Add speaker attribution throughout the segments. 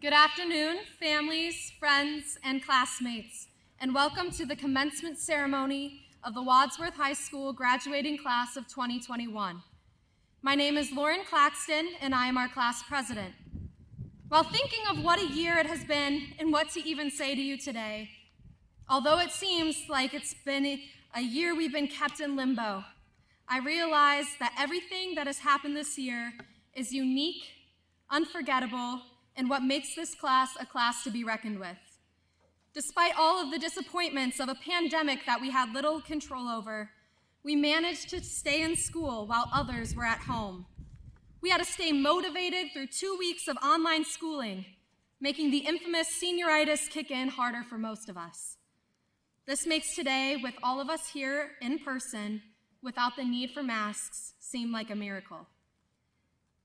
Speaker 1: Good afternoon, families, friends, and classmates, and welcome to the commencement ceremony of the Wadsworth High School graduating class of 2021. My name is Lauren Claxton, and I am our class president. While thinking of what a year it has been and what to even say to you today, although it seems like it's been a year we've been kept in limbo, I realize that everything that has happened this year is unique, unforgettable, and what makes this class a class to be reckoned with. Despite all of the disappointments of a pandemic that we had little control over, we managed to stay in school while others were at home. We had to stay motivated through 2 weeks of online schooling, making the infamous senioritis kick in harder for most of us. This makes today, with all of us here in person, without the need for masks, seem like a miracle.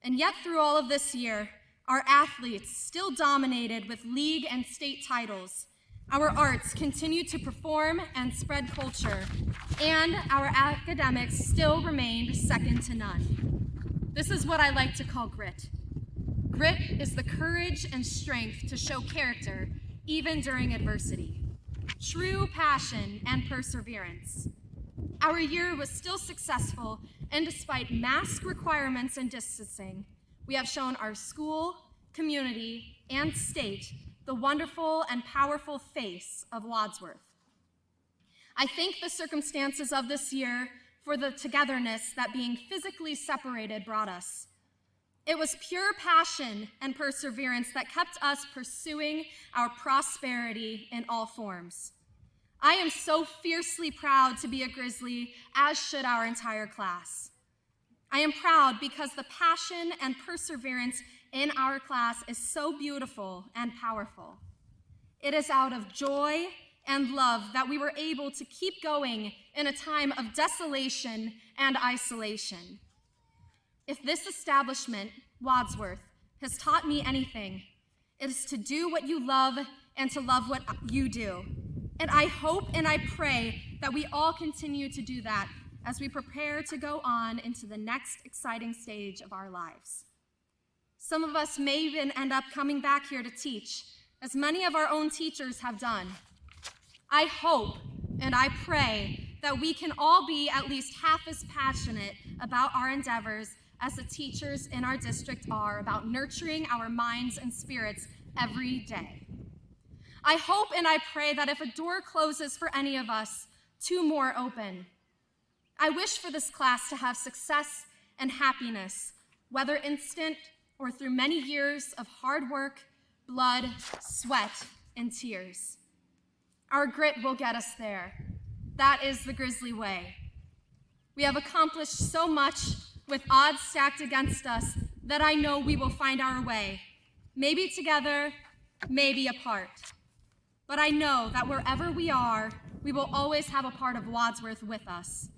Speaker 1: And yet through all of this year, our athletes still dominated with league and state titles. Our arts continue to perform and spread culture, and our academics still remained second to none. This is what I like to call grit. Grit is the courage and strength to show character even during adversity. True passion and perseverance. Our year was still successful, and despite mask requirements and distancing, we have shown our school, community, and state the wonderful and powerful face of Wadsworth. I thank the circumstances of this year for the togetherness that being physically separated brought us. It was pure passion and perseverance that kept us pursuing our prosperity in all forms. I am so fiercely proud to be a Grizzly, as should our entire class. I am proud because the passion and perseverance in our class is so beautiful and powerful. It is out of joy and love that we were able to keep going in a time of desolation and isolation. If this establishment, Wadsworth, has taught me anything, it is to do what you love and to love what you do. And I hope and I pray that we all continue to do that as we prepare to go on into the next exciting stage of our lives. Some of us may even end up coming back here to teach, as many of our own teachers have done. I hope and I pray that we can all be at least half as passionate about our endeavors as the teachers in our district are about nurturing our minds and spirits every day. I hope and I pray that if a door closes for any of us, 2 more open. I wish for this class to have success and happiness, whether instant or through many years of hard work, blood, sweat, and tears. Our grit will get us there. That is the Grizzly way. We have accomplished so much with odds stacked against us that I know we will find our way, maybe together, maybe apart. But I know that wherever we are, we will always have a part of Wadsworth with us.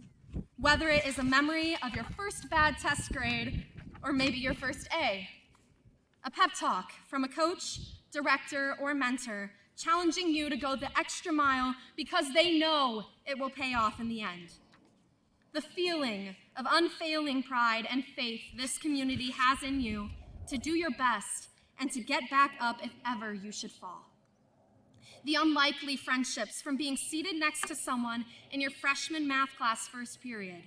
Speaker 1: Whether it is a memory of your first bad test grade or maybe your first A. A pep talk from a coach, director, or mentor challenging you to go the extra mile because they know it will pay off in the end. The feeling of unfailing pride and faith this community has in you to do your best and to get back up if ever you should fall. The unlikely friendships from being seated next to someone in your freshman math class first period.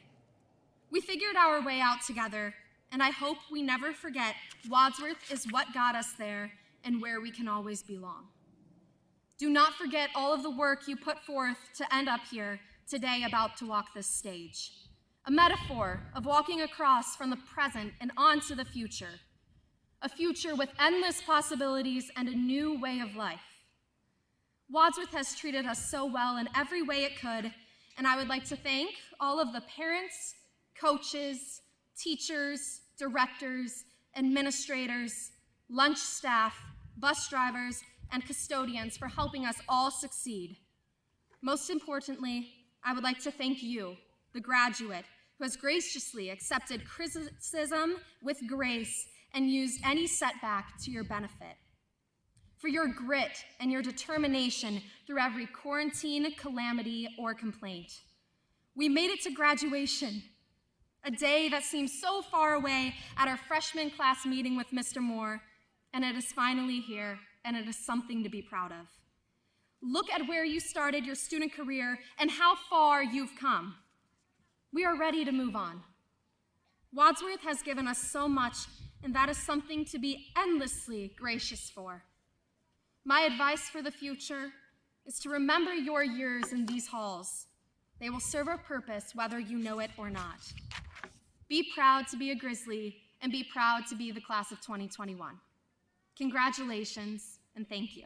Speaker 1: We figured our way out together, and I hope we never forget Wadsworth is what got us there and where we can always belong. Do not forget all of the work you put forth to end up here today about to walk this stage. A metaphor of walking across from the present and on to the future. A future with endless possibilities and a new way of life. Wadsworth has treated us so well in every way it could, and I would like to thank all of the parents, coaches, teachers, directors, administrators, lunch staff, bus drivers, and custodians for helping us all succeed. Most importantly, I would like to thank you, the graduate, who has graciously accepted criticism with grace and used any setback to your benefit. For your grit and your determination through every quarantine, calamity, or complaint. We made it to graduation, a day that seemed so far away at our freshman class meeting with Mr. Moore, and it is finally here, and it is something to be proud of. Look at where you started your student career and how far you've come. We are ready to move on. Wadsworth has given us so much, and that is something to be endlessly gracious for. My advice for the future is to remember your years in these halls. They will serve a purpose whether you know it or not. Be proud to be a Grizzly, and be proud to be the class of 2021. Congratulations, and thank you.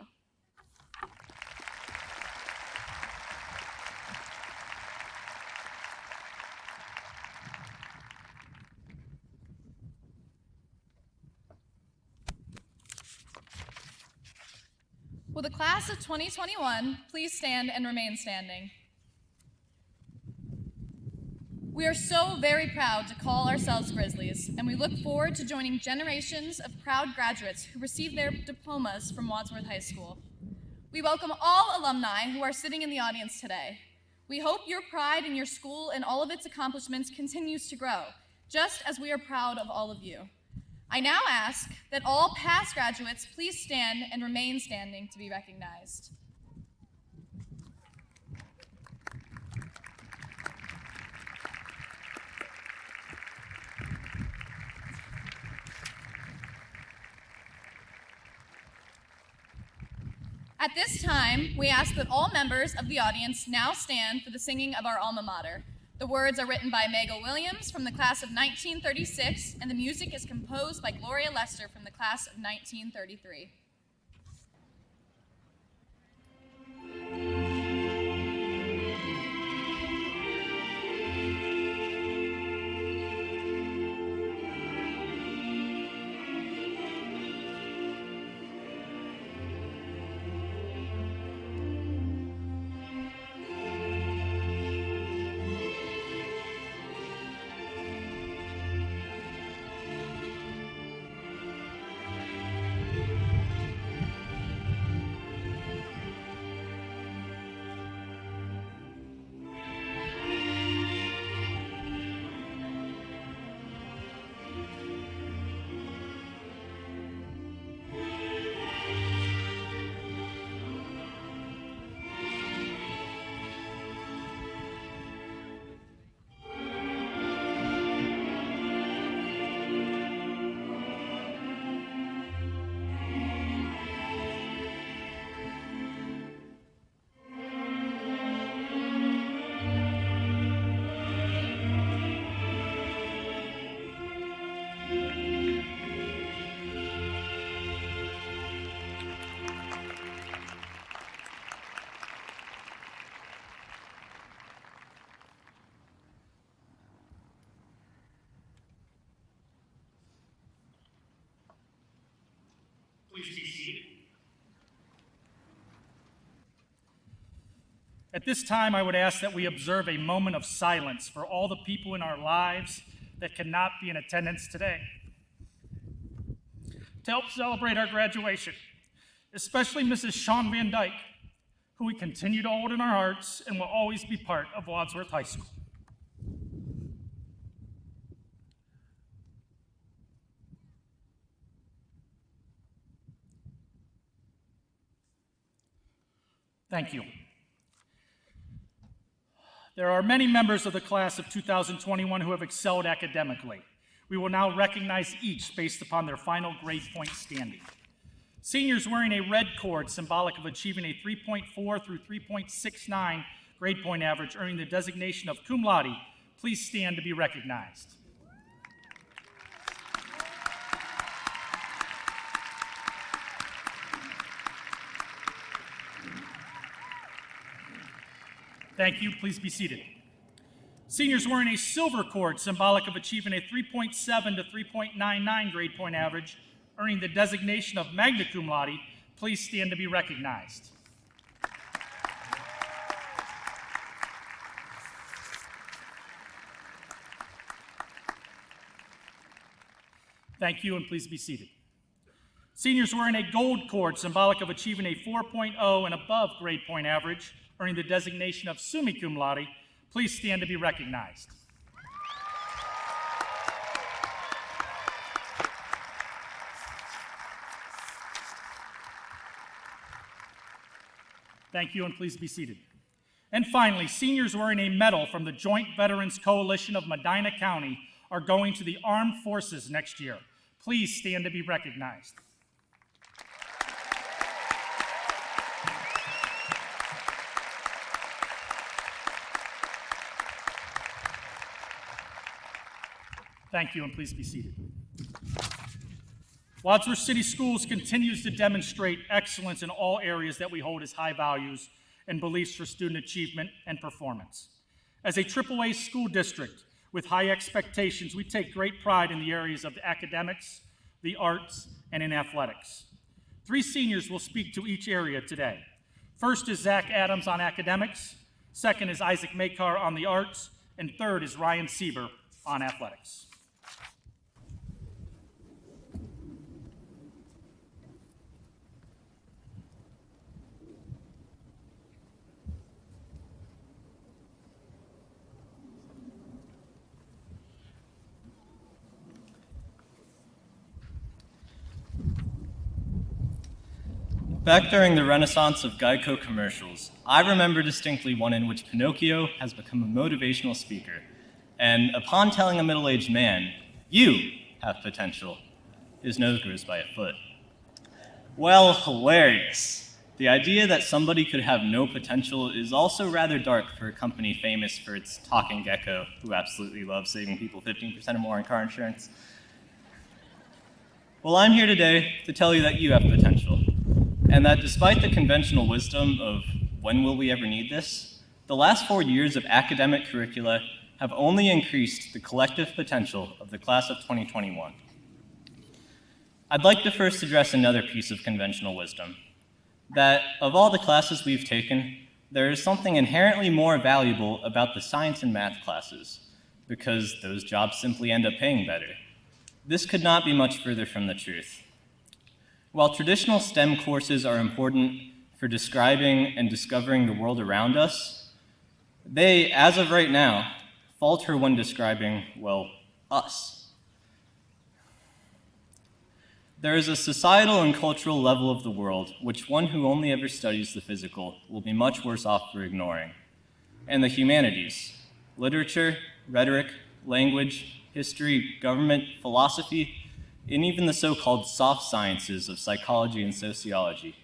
Speaker 2: Will the class of 2021 please stand and remain standing? We are so very proud to call ourselves Grizzlies, and we look forward to joining generations of proud graduates who receive their diplomas from Wadsworth High School. We welcome all alumni who are sitting in the audience today. We hope your pride in your school and all of its accomplishments continues to grow, just as we are proud of all of you. I now ask that all past graduates please stand and remain standing to be recognized. At this time, we ask that all members of the audience now stand for the singing of our alma mater. The words are written by Megal Williams from the class of 1936, and the music is composed by Gloria Lester from the class of 1933.
Speaker 3: Please be seated. At this time, I would ask that we observe a moment of silence for all the people in our lives that cannot be in attendance today. To help celebrate our graduation, especially Mrs. Sean Van Dyke, who we continue to hold in our hearts and will always be part of Wadsworth High School. Thank you. There are many members of the class of 2021 who have excelled academically. We will now recognize each based upon their final grade point standing. Seniors wearing a red cord symbolic of achieving a 3.4 through 3.69 grade point average, earning the designation of cum laude, please stand to be recognized. Thank you. Please be seated. Seniors wearing a silver cord symbolic of achieving a 3.7 to 3.99 grade point average, earning the designation of magna cum laude, please stand to be recognized. Thank you, and please be seated. Seniors wearing a gold cord symbolic of achieving a 4.0 and above grade point average, earning the designation of summa cum laude, please stand to be recognized. Thank you, and please be seated. And finally, seniors wearing a medal from the Joint Veterans Coalition of Medina County are going to the Armed Forces next year. Please stand to be recognized. Thank you, and please be seated. Wadsworth City Schools continues to demonstrate excellence in all areas that we hold as high values and beliefs for student achievement and performance. As a AAA school district with high expectations, we take great pride in the areas of the academics, the arts, and in athletics. 3 seniors will speak to each area today. First is Zach Adams on academics, second is Isaac Makar on the arts, and third is Ryan Sieber on athletics.
Speaker 4: Back during the renaissance of Geico commercials, I remember distinctly one in which Pinocchio has become a motivational speaker, and upon telling a middle-aged man, "You have potential," his nose grows by a foot. Well, hilarious. The idea that somebody could have no potential is also rather dark for a company famous for its talking gecko, who absolutely loves saving people 15% or more on car insurance. Well, I'm here today to tell you that you have potential. And that despite the conventional wisdom of when will we ever need this, the last 4 years of academic curricula have only increased the collective potential of the class of 2021. I'd like to first address another piece of conventional wisdom, that of all the classes we've taken, there is something inherently more valuable about the science and math classes, because those jobs simply end up paying better. This could not be much further from the truth. While traditional STEM courses are important for describing and discovering the world around us, they, as of right now, falter when describing, well, us. There is a societal and cultural level of the world which one who only ever studies the physical will be much worse off for ignoring. And the humanities, literature, rhetoric, language, history, government, philosophy, and even the so-called soft sciences of psychology and sociology,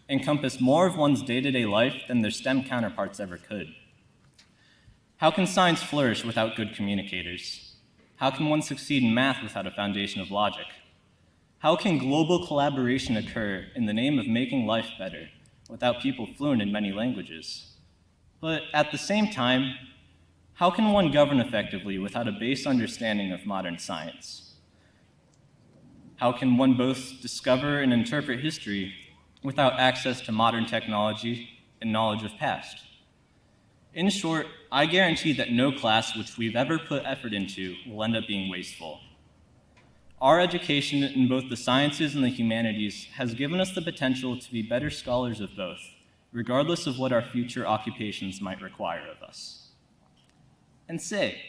Speaker 4: encompass more of one's day-to-day life than their STEM counterparts ever could. How can science flourish without good communicators? How can one succeed in math without a foundation of logic? How can global collaboration occur in the name of making life better without people fluent in many languages? But at the same time, how can one govern effectively without a base understanding of modern science? How can one both discover and interpret history without access to modern technology and knowledge of past? In short, I guarantee that no class which we've ever put effort into will end up being wasteful. Our education in both the sciences and the humanities has given us the potential to be better scholars of both, regardless of what our future occupations might require of us. And say,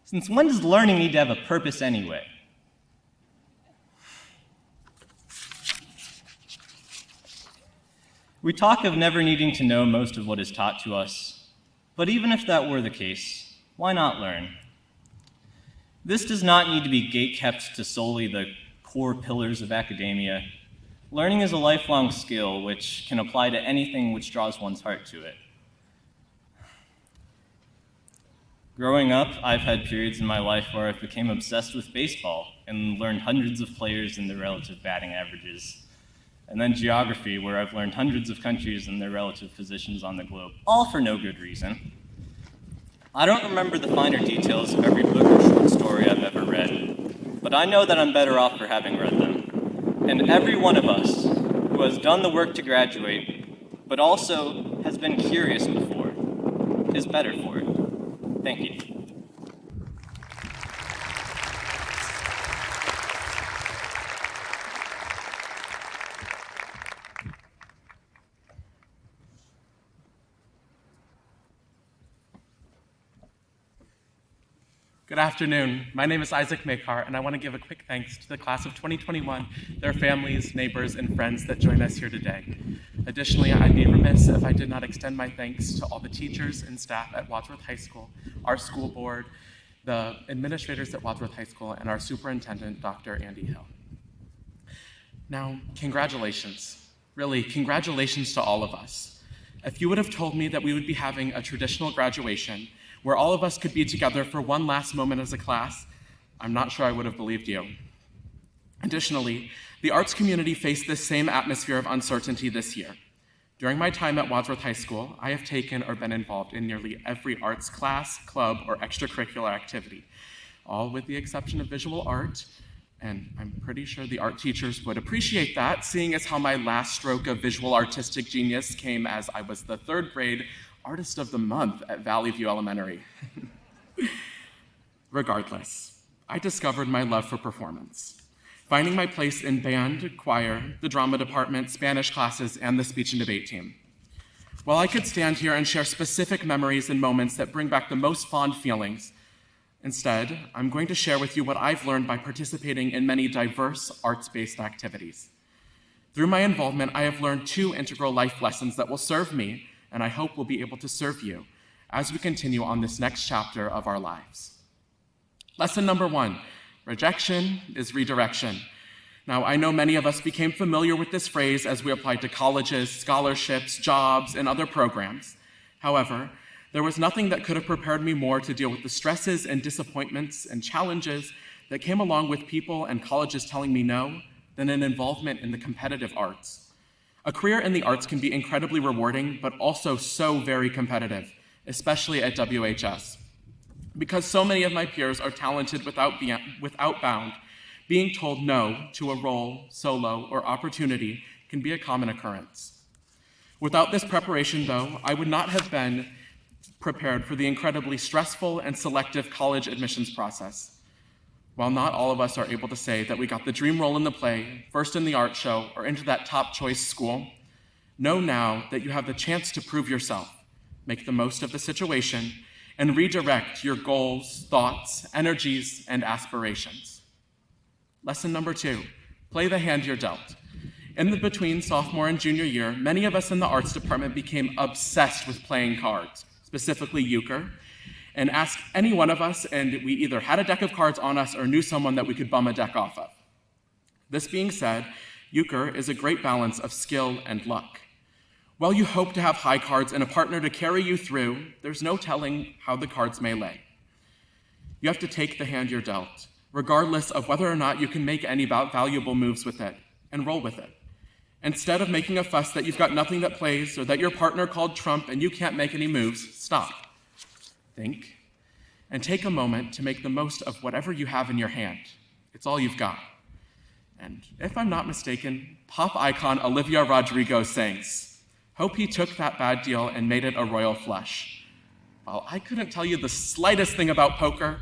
Speaker 4: since when does learning need to have a purpose anyway? We talk of never needing to know most of what is taught to us, but even if that were the case, why not learn? This does not need to be gatekept to solely the core pillars of academia. Learning is a lifelong skill which can apply to anything which draws one's heart to it. Growing up, I've had periods in my life where I became obsessed with baseball and learned hundreds of players and their relative batting averages. And then geography, where I've learned hundreds of countries and their relative positions on the globe, all for no good reason. I don't remember the finer details of every book or short story I've ever read, but I know that I'm better off for having read them. And every one of us who has done the work to graduate, but also has been curious before, is better for it. Thank you.
Speaker 5: Good afternoon. My name is Isaac Makar, and I want to give a quick thanks to the class of 2021, their families, neighbors, and friends that join us here today. Additionally, I'd be remiss if I did not extend my thanks to all the teachers and staff at Wadsworth High School, our school board, the administrators at Wadsworth High School, and our superintendent, Dr. Andy Hill. Now, congratulations. Really, congratulations to all of us. If you would have told me that we would be having a traditional graduation where all of us could be together for one last moment as a class, I'm not sure I would have believed you. Additionally, the arts community faced this same atmosphere of uncertainty this year. During my time at Wadsworth High School, I have taken or been involved in nearly every arts class, club, or extracurricular activity, all with the exception of visual art, and I'm pretty sure the art teachers would appreciate that, seeing as how my last stroke of visual artistic genius came as I was the 3rd grade Artist of the Month at Valley View Elementary. Regardless, I discovered my love for performance, finding my place in band, choir, the drama department, Spanish classes, and the speech and debate team. While I could stand here and share specific memories and moments that bring back the most fond feelings, instead, I'm going to share with you what I've learned by participating in many diverse arts-based activities. Through my involvement, I have learned 2 integral life lessons that will serve me, and I hope will be able to serve you as we continue on this next chapter of our lives. Lesson number 1, rejection is redirection. Now, I know many of us became familiar with this phrase as we applied to colleges, scholarships, jobs, and other programs. However, there was nothing that could have prepared me more to deal with the stresses and disappointments and challenges that came along with people and colleges telling me no than an involvement in the competitive arts. A career in the arts can be incredibly rewarding, but also so very competitive, especially at WHS. Because so many of my peers are talented without bound, being told no to a role, solo, or opportunity can be a common occurrence. Without this preparation, though, I would not have been prepared for the incredibly stressful and selective college admissions process. While not all of us are able to say that we got the dream role in the play, first in the art show, or into that top choice school, know now that you have the chance to prove yourself, make the most of the situation, and redirect your goals, thoughts, energies, and aspirations. Lesson number 2, play the hand you're dealt. In the between sophomore and junior year, many of us in the arts department became obsessed with playing cards, specifically euchre, and ask any one of us, and we either had a deck of cards on us or knew someone that we could bum a deck off of. This being said, euchre is a great balance of skill and luck. While you hope to have high cards and a partner to carry you through, there's no telling how the cards may lay. You have to take the hand you're dealt, regardless of whether or not you can make any valuable moves with it, and roll with it. Instead of making a fuss that you've got nothing that plays or that your partner called trump and you can't make any moves, stop. Think, and take a moment to make the most of whatever you have in your hand. It's all you've got. And if I'm not mistaken, pop icon Olivia Rodrigo sings, "Hope he took that bad deal and made it a royal flush." While I couldn't tell you the slightest thing about poker,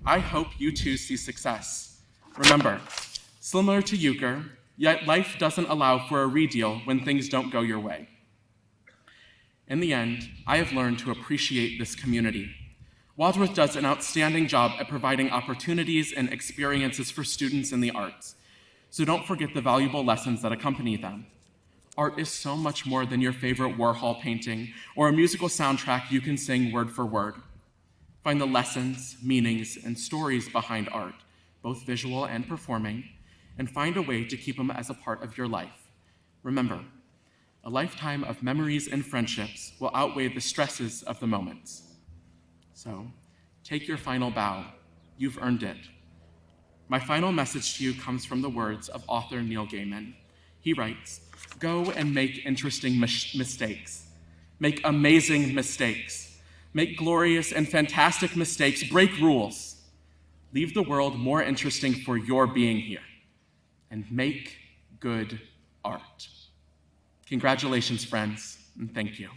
Speaker 5: I hope you too see success. Remember, similar to euchre, yet life doesn't allow for a redeal when things don't go your way. In the end, I have learned to appreciate this community. Wadsworth does an outstanding job at providing opportunities and experiences for students in the arts, so don't forget the valuable lessons that accompany them. Art is so much more than your favorite Warhol painting or a musical soundtrack you can sing word for word. Find the lessons, meanings, and stories behind art, both visual and performing, and find a way to keep them as a part of your life. Remember, a lifetime of memories and friendships will outweigh the stresses of the moments. So, take your final bow. You've earned it. My final message to you comes from the words of author Neil Gaiman. He writes, "Go and make interesting mistakes. Make amazing mistakes. Make glorious and fantastic mistakes. Break rules. Leave the world more interesting for your being here. And make good art." Congratulations, friends, and thank you.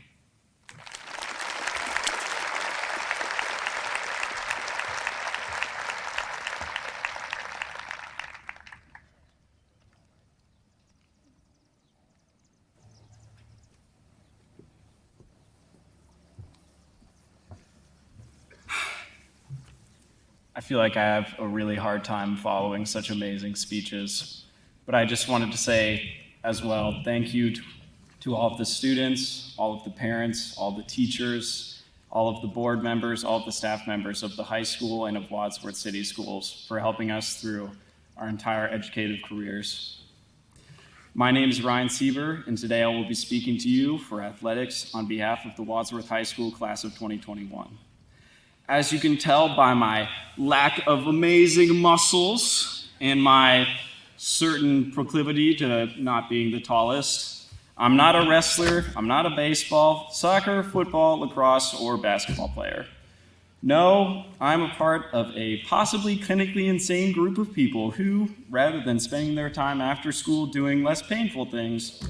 Speaker 6: I feel like I have a really hard time following such amazing speeches, but I just wanted to say as well, thank you to all of the students, all of the parents, all the teachers, all of the board members, all of the staff members of the high school and of Wadsworth City Schools for helping us through our entire educative careers. My name is Ryan Sieber, and today I will be speaking to you for athletics on behalf of the Wadsworth High School class of 2021. As you can tell by my lack of amazing muscles and my certain proclivity to not being the tallest, I'm not a wrestler, I'm not a baseball, soccer, football, lacrosse, or basketball player. No, I'm a part of a possibly clinically insane group of people who, rather than spending their time after school doing less painful things,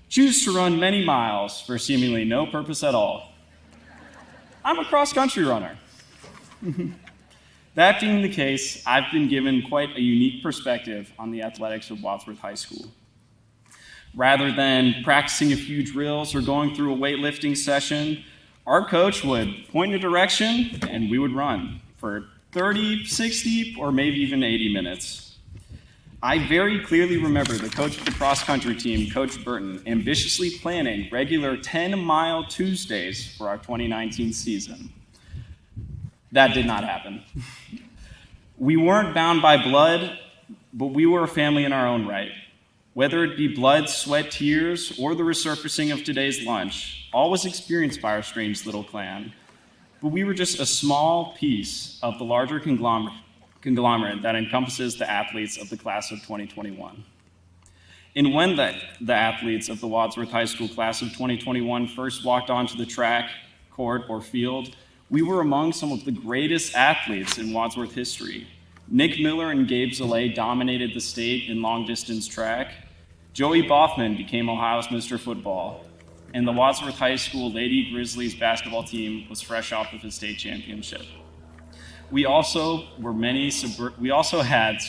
Speaker 6: choose to run many miles for seemingly no purpose at all. I'm a cross-country runner. That being the case, I've been given quite a unique perspective on the athletics of Wadsworth High School. Rather than practicing a few drills or going through a weightlifting session, our coach would point in a direction and we would run for 30, 60, or maybe even 80 minutes. I very clearly remember the coach of the cross-country team, Coach Burton, ambitiously planning regular 10-mile Tuesdays for our 2019 season. That did not happen. We weren't bound by blood, but we were a family in our own right. Whether it be blood, sweat, tears, or the resurfacing of today's lunch, all was experienced by our strange little clan. But we were just a small piece of the larger conglomerate that encompasses the athletes of the class of 2021. And when the athletes of the Wadsworth High School class of 2021 first walked onto the track, court, or field, we were among some of the greatest athletes in Wadsworth history. Nick Miller and Gabe Zalay dominated the state in long-distance track. Joey Boffman became Ohio's Mr. Football, and the Wadsworth High School Lady Grizzlies basketball team was fresh off of a state championship. We also had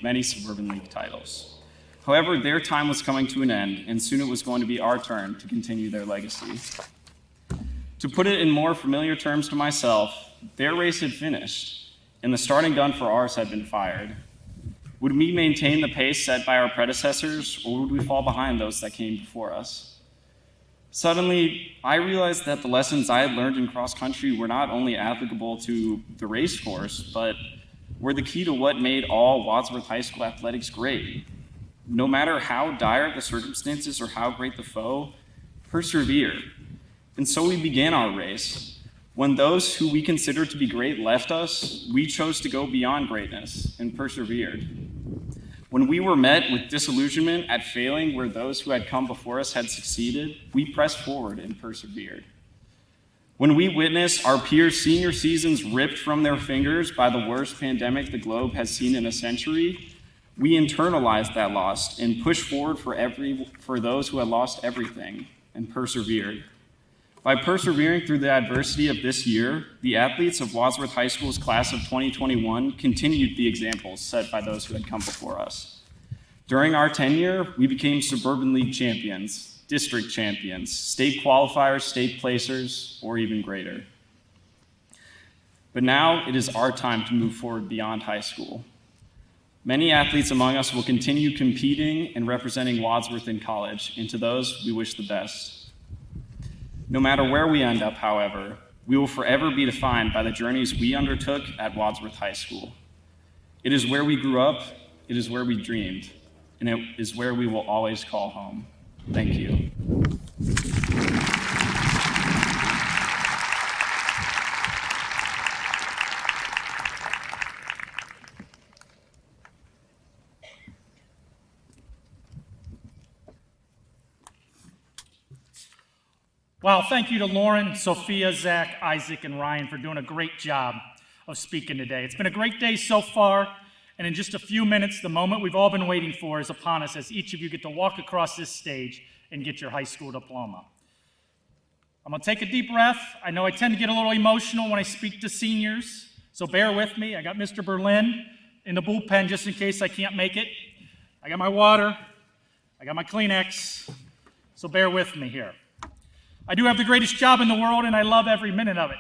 Speaker 6: many Suburban League titles. However, their time was coming to an end, and soon it was going to be our turn to continue their legacy. To put it in more familiar terms to myself, their race had finished, and the starting gun for ours had been fired. Would we maintain the pace set by our predecessors, or would we fall behind those that came before us? Suddenly, I realized that the lessons I had learned in cross country were not only applicable to the race course, but were the key to what made all Wadsworth High School athletics great. No matter how dire the circumstances or how great the foe, persevere. And so we began our race. When those who we considered to be great left us, we chose to go beyond greatness and persevered. When we were met with disillusionment at failing where those who had come before us had succeeded, we pressed forward and persevered. When we witnessed our peers' senior seasons ripped from their fingers by the worst pandemic the globe has seen in a century, we internalized that loss and pushed forward for those who had lost everything and persevered. By persevering through the adversity of this year, the athletes of Wadsworth High School's class of 2021 continued the examples set by those who had come before us. During our tenure, we became Suburban League champions, district champions, state qualifiers, state placers, or even greater. But now it is our time to move forward beyond high school. Many athletes among us will continue competing and representing Wadsworth in college, and to those we wish the best. No matter where we end up, however, we will forever be defined by the journeys we undertook at Wadsworth High School. It is where we grew up, it is where we dreamed, and it is where we will always call home. Thank you.
Speaker 3: Well, thank you to Lauren, Sophia, Zach, Isaac, and Ryan for doing a great job of speaking today. It's been a great day so far, and in just a few minutes, the moment we've all been waiting for is upon us as each of you get to walk across this stage and get your high school diploma. I'm gonna take a deep breath. I know I tend to get a little emotional when I speak to seniors, so bear with me. I got Mr. Berlin in the bullpen just in case I can't make it. I got my water, I got my Kleenex, so bear with me here. I do have the greatest job in the world, and I love every minute of it.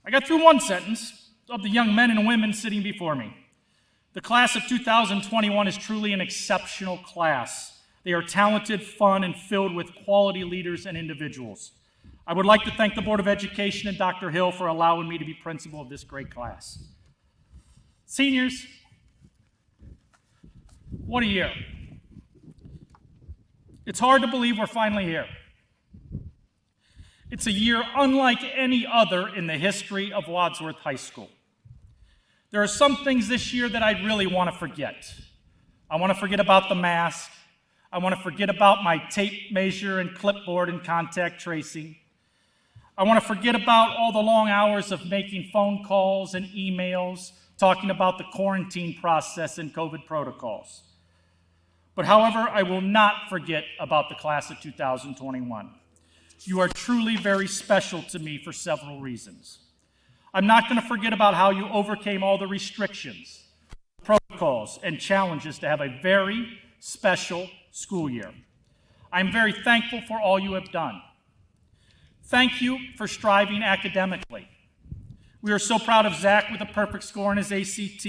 Speaker 3: I got through one sentence of the young men and women sitting before me. The class of 2021 is truly an exceptional class They are talented, fun, and filled with quality leaders and individuals. I would like to thank the Board of Education and Dr. Hill for allowing me to be principal of this great class. Seniors, what a year. It's hard to believe we're finally here. It's a year unlike any other in the history of Wadsworth High School. There are some things this year that I really want to forget. I want to forget about the mask. I want to forget about my tape measure and clipboard and contact tracing. I want to forget about all the long hours of making phone calls and emails, talking about the quarantine process and COVID protocols. But however, I will not forget about the class of 2021. You are truly very special to me for several reasons. I'm not going to forget about how you overcame all the restrictions, protocols, and challenges to have a very special school year. I'm very thankful for all you have done. Thank you for striving academically. We are so proud of Zach with a perfect score in his ACT,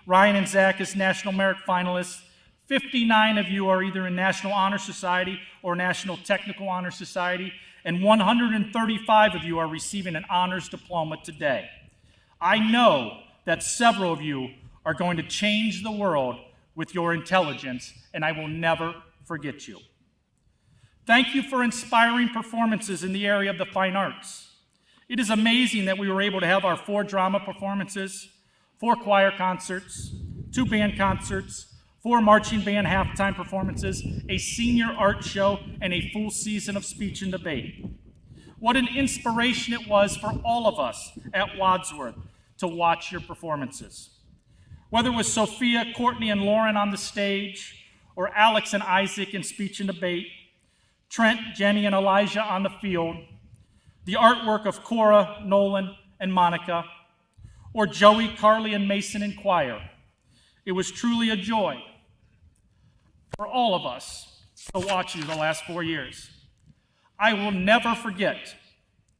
Speaker 3: Ryan and Zach as National Merit finalists. 59 of you are either in National Honor Society or National Technical Honor Society, and 135 of you are receiving an honors diploma today. I know that several of you are going to change the world with your intelligence, and I will never forget you. Thank you for inspiring performances in the area of the fine arts. It is amazing that we were able to have our 4 drama performances, 4 choir concerts, 2 band concerts, 4 marching band halftime performances, a senior art show, and a full season of speech and debate. What an inspiration it was for all of us at Wadsworth to watch your performances. Whether it was Sophia, Courtney, and Lauren on the stage, or Alex and Isaac in speech and debate, Trent, Jenny, and Elijah on the field, the artwork of Cora, Nolan, and Monica, or Joey, Carly, and Mason in choir, it was truly a joy for all of us to watch you the last 4 years. I will never forget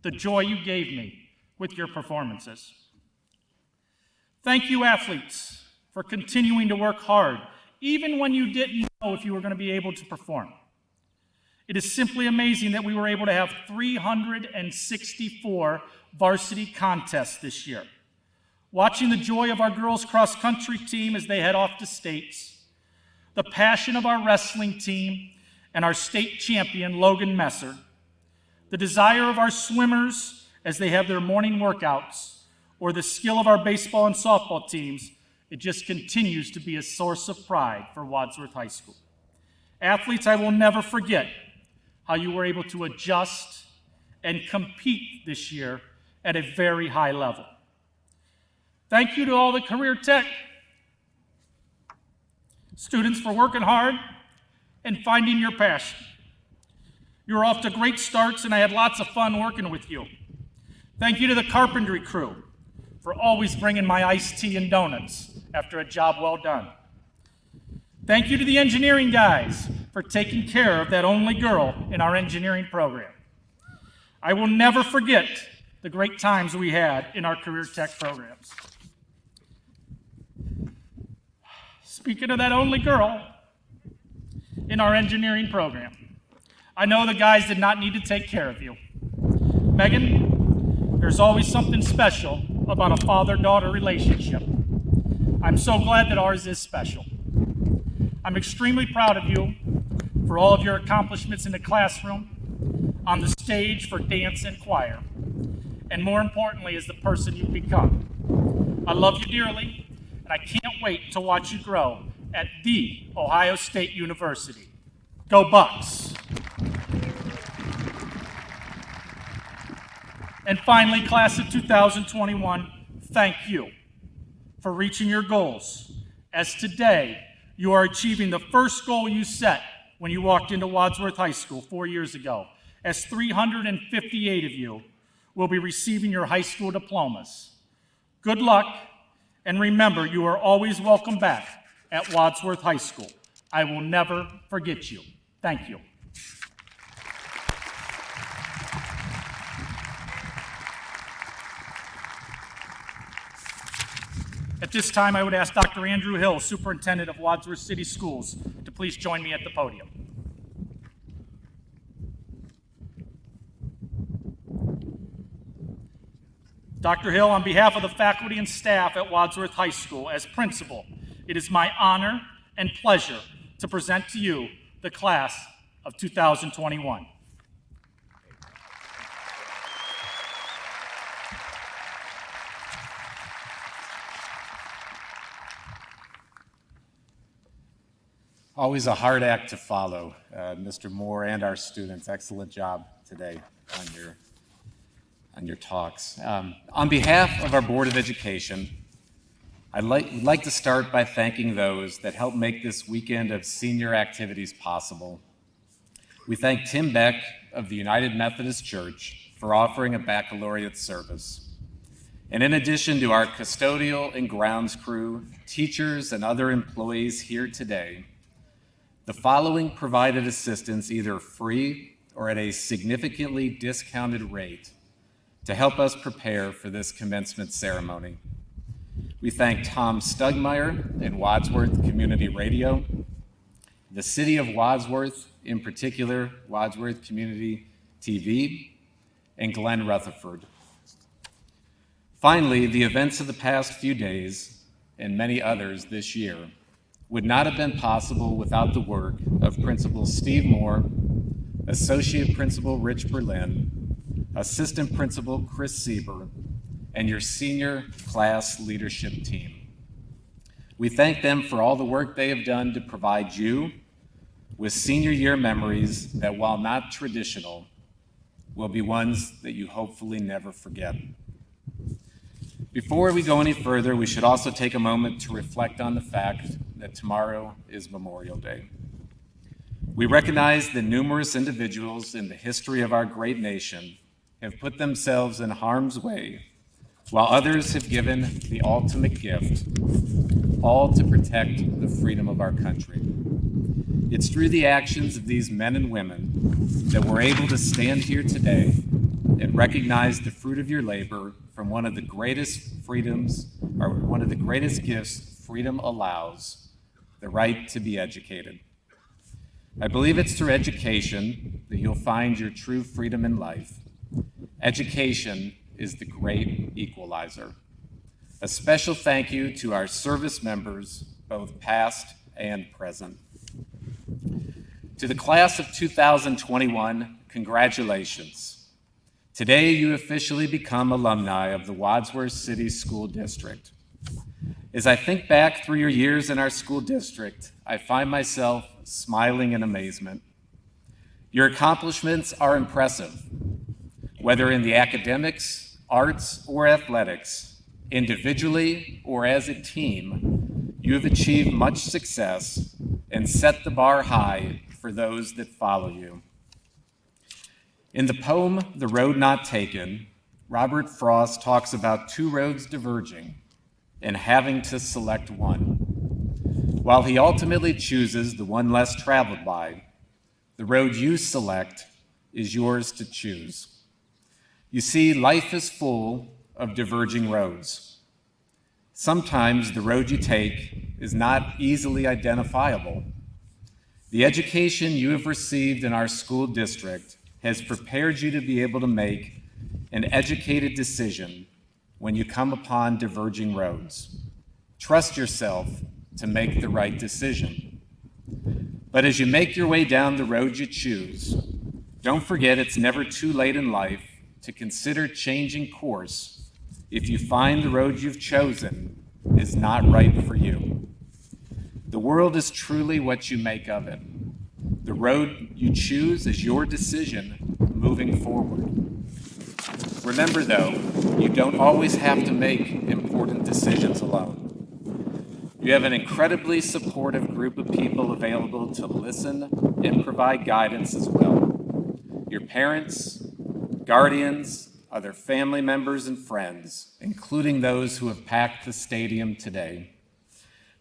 Speaker 3: the joy you gave me with your performances. Thank you, athletes, for continuing to work hard, even when you didn't know if you were going to be able to perform. It is simply amazing that we were able to have 364 varsity contests this year. Watching the joy of our girls' cross-country team as they head off to states, the passion of our wrestling team and our state champion, Logan Messer, the desire of our swimmers as they have their morning workouts, or the skill of our baseball and softball teams, it just continues to be a source of pride for Wadsworth High School. Athletes, I will never forget how you were able to adjust and compete this year at a very high level. Thank you to all the career tech students for working hard and finding your passion. You're off to great starts, and I had lots of fun working with you. Thank you to the carpentry crew for always bringing my iced tea and donuts after a job well done. Thank you to the engineering guys for taking care of that only girl in our engineering program. I will never forget the great times we had in our career tech programs. Speaking of that only girl in our engineering program, I know the guys did not need to take care of you. Megan, there's always something special about a father-daughter relationship. I'm so glad that ours is special. I'm extremely proud of you for all of your accomplishments in the classroom, on the stage for dance and choir, and more importantly, as the person you've become. I love you dearly, and I can't wait to watch you grow at The Ohio State University. Go Bucks! And finally, class of 2021, thank you for reaching your goals, as today you are achieving the first goal you set when you walked into Wadsworth High School 4 years ago, as 358 of you will be receiving your high school diplomas. Good luck, and remember, you are always welcome back at Wadsworth High School. I will never forget you. Thank you. At this time, I would ask Dr. Andrew Hill, Superintendent of Wadsworth City Schools, to please join me at the podium. Dr. Hill, on behalf of the faculty and staff at Wadsworth High School, as principal, it is my honor and pleasure to present to you the class of 2021.
Speaker 7: Always a hard act to follow. Mr. Moore and our students, excellent job today on your talks. On behalf of our Board of Education, I'd like to start by thanking those that helped make this weekend of senior activities possible. We thank Tim Beck of the United Methodist Church for offering a baccalaureate service. And in addition to our custodial and grounds crew, teachers, and other employees here today, the following provided assistance either free or at a significantly discounted rate to help us prepare for this commencement ceremony. We thank Tom Stugmeyer and Wadsworth Community Radio, the City of Wadsworth, in particular Wadsworth Community TV, and Glenn Rutherford. Finally, the events of the past few days, and many others this year, would not have been possible without the work of Principal Steve Moore, Associate Principal Rich Berlin, Assistant Principal Chris Sieber, and your senior class leadership team. We thank them for all the work they have done to provide you with senior year memories that, while not traditional, will be ones that you hopefully never forget. Before we go any further, we should also take a moment to reflect on the fact that tomorrow is Memorial Day. We recognize that numerous individuals in the history of our great nation have put themselves in harm's way, while others have given the ultimate gift, all to protect the freedom of our country. It's through the actions of these men and women that we're able to stand here today and recognize the fruit of your labor from one of the greatest freedoms, or one of the greatest gifts freedom allows, the right to be educated. I believe it's through education that you'll find your true freedom in life. Education is the great equalizer. A special thank you to our service members, both past and present. To the class of 2021, congratulations. Today, you officially become alumni of the Wadsworth City School District. As I think back through your years in our school district, I find myself smiling in amazement. Your accomplishments are impressive. Whether in the academics, arts, or athletics, individually or as a team, you have achieved much success and set the bar high for those that follow you. In the poem, The Road Not Taken, Robert Frost talks about two roads diverging and having to select one. While he ultimately chooses the one less traveled by, the road you select is yours to choose. You see, life is full of diverging roads. Sometimes the road you take is not easily identifiable. The education you have received in our school district has prepared you to be able to make an educated decision when you come upon diverging roads. Trust yourself to make the right decision. But as you make your way down the road you choose, don't forget it's never too late in life to consider changing course if you find the road you've chosen is not right for you. The world is truly what you make of it. The road you choose is your decision moving forward. Remember, though, you don't always have to make important decisions alone. You have an incredibly supportive group of people available to listen and provide guidance as well. Your parents, guardians, other family members, and friends, including those who have packed the stadium today.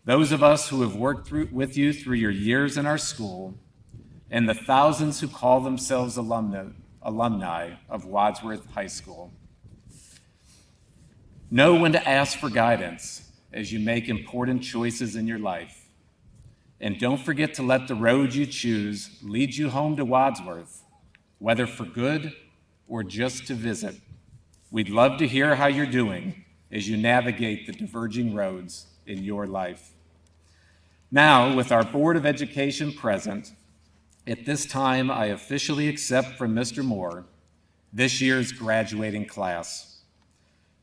Speaker 7: Those of us who have worked with you through your years in our school, and the thousands who call themselves alumni of Wadsworth High School. Know when to ask for guidance as you make important choices in your life. And don't forget to let the road you choose lead you home to Wadsworth, whether for good or just to visit. We'd love to hear how you're doing as you navigate the diverging roads in your life. Now, with our Board of Education present, at this time, I officially accept from Mr. Moore this year's graduating class.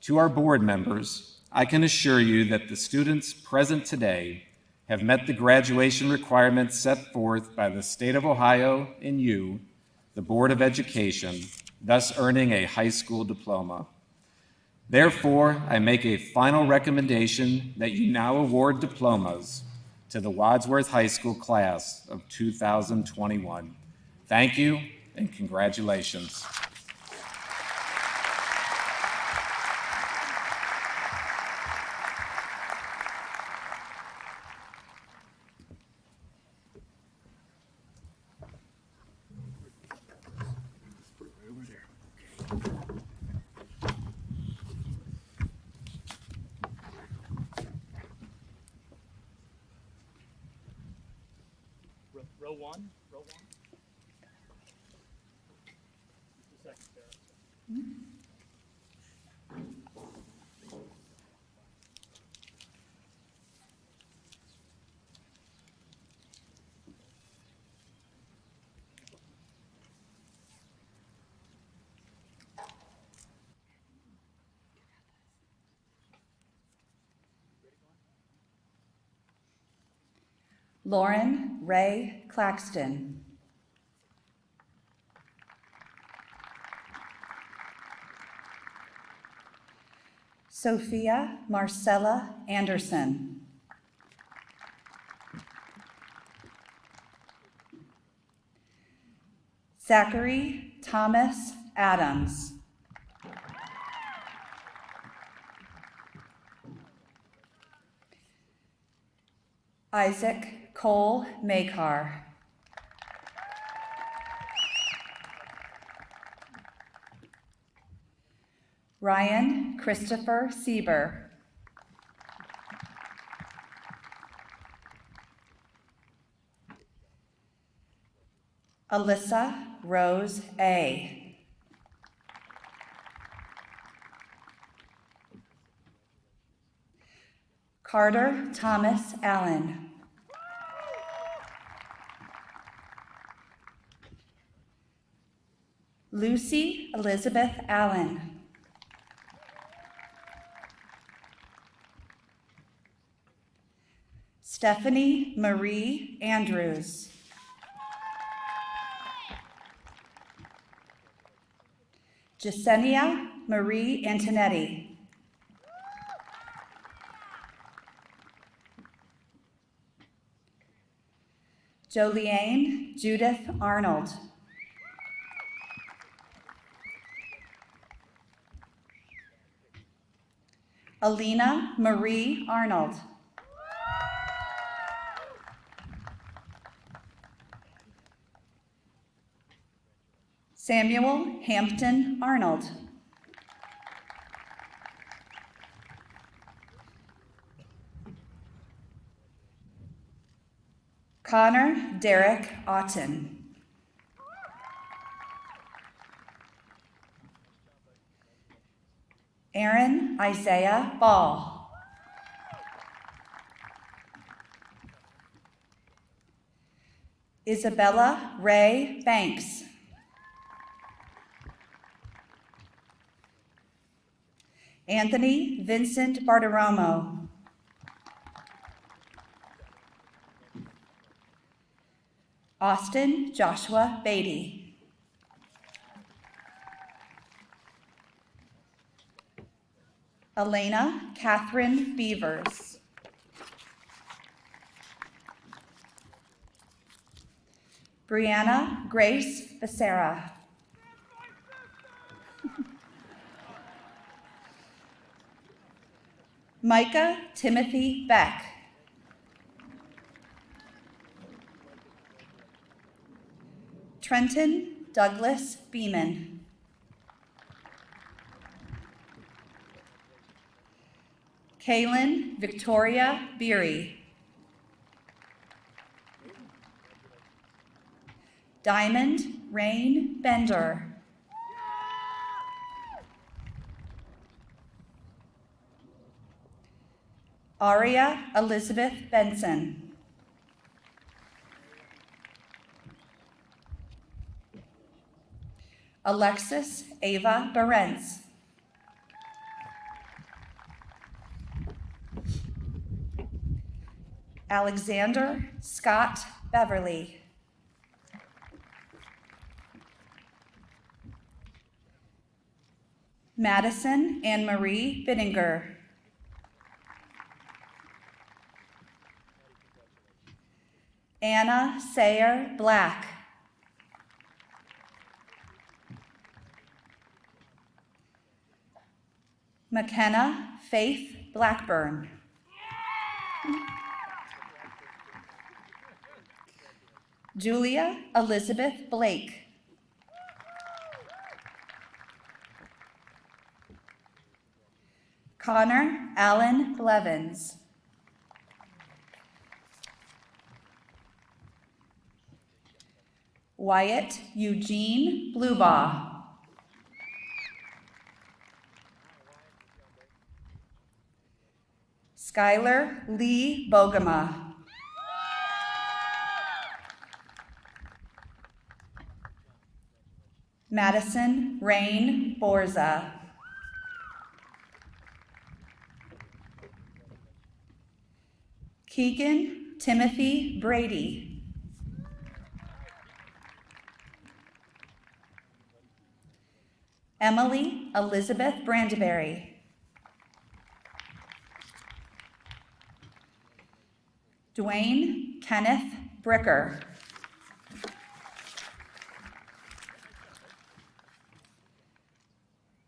Speaker 7: To our board members, I can assure you that the students present today have met the graduation requirements set forth by the State of Ohio and you, the Board of Education, thus earning a high school diploma. Therefore, I make a final recommendation that you now award diplomas to the Wadsworth High School class of 2021. Thank you and congratulations.
Speaker 3: Row one. Just a second, Sarah.
Speaker 8: Lauren Ray Claxton. Sophia Marcella Anderson. Zachary Thomas Adams. Isaac Cole Makar. Ryan Christopher Sieber. Alyssa Rose A. Carter Thomas Allen. Lucy Elizabeth Allen. Stephanie Marie Andrews. Jasenia Marie Antonetti. Joliane Judith Arnold. Alina Marie Arnold. Samuel Hampton Arnold. Connor Derek Otten. Aaron Isaiah Ball. Isabella Ray Banks. Anthony Vincent Bartiromo. Austin Joshua Beatty. Elena Catherine Beavers. Brianna Grace Becerra. Micah Timothy Beck. Trenton Douglas Beeman. Kaylin Victoria Beery. Diamond Rain Bender. Aria Elizabeth Benson. Alexis Ava Berentz. Alexander Scott Beverly. Madison Anne Marie Bittinger. Anna Sayer Black. McKenna Faith Blackburn. Julia Elizabeth Blake. Connor Allen Blevins. Wyatt Eugene Bluebaugh. Skylar Lee Bogema. Madison Rain Borza. Keegan Timothy Brady. Emily Elizabeth Brandeberry. Dwayne Kenneth Bricker.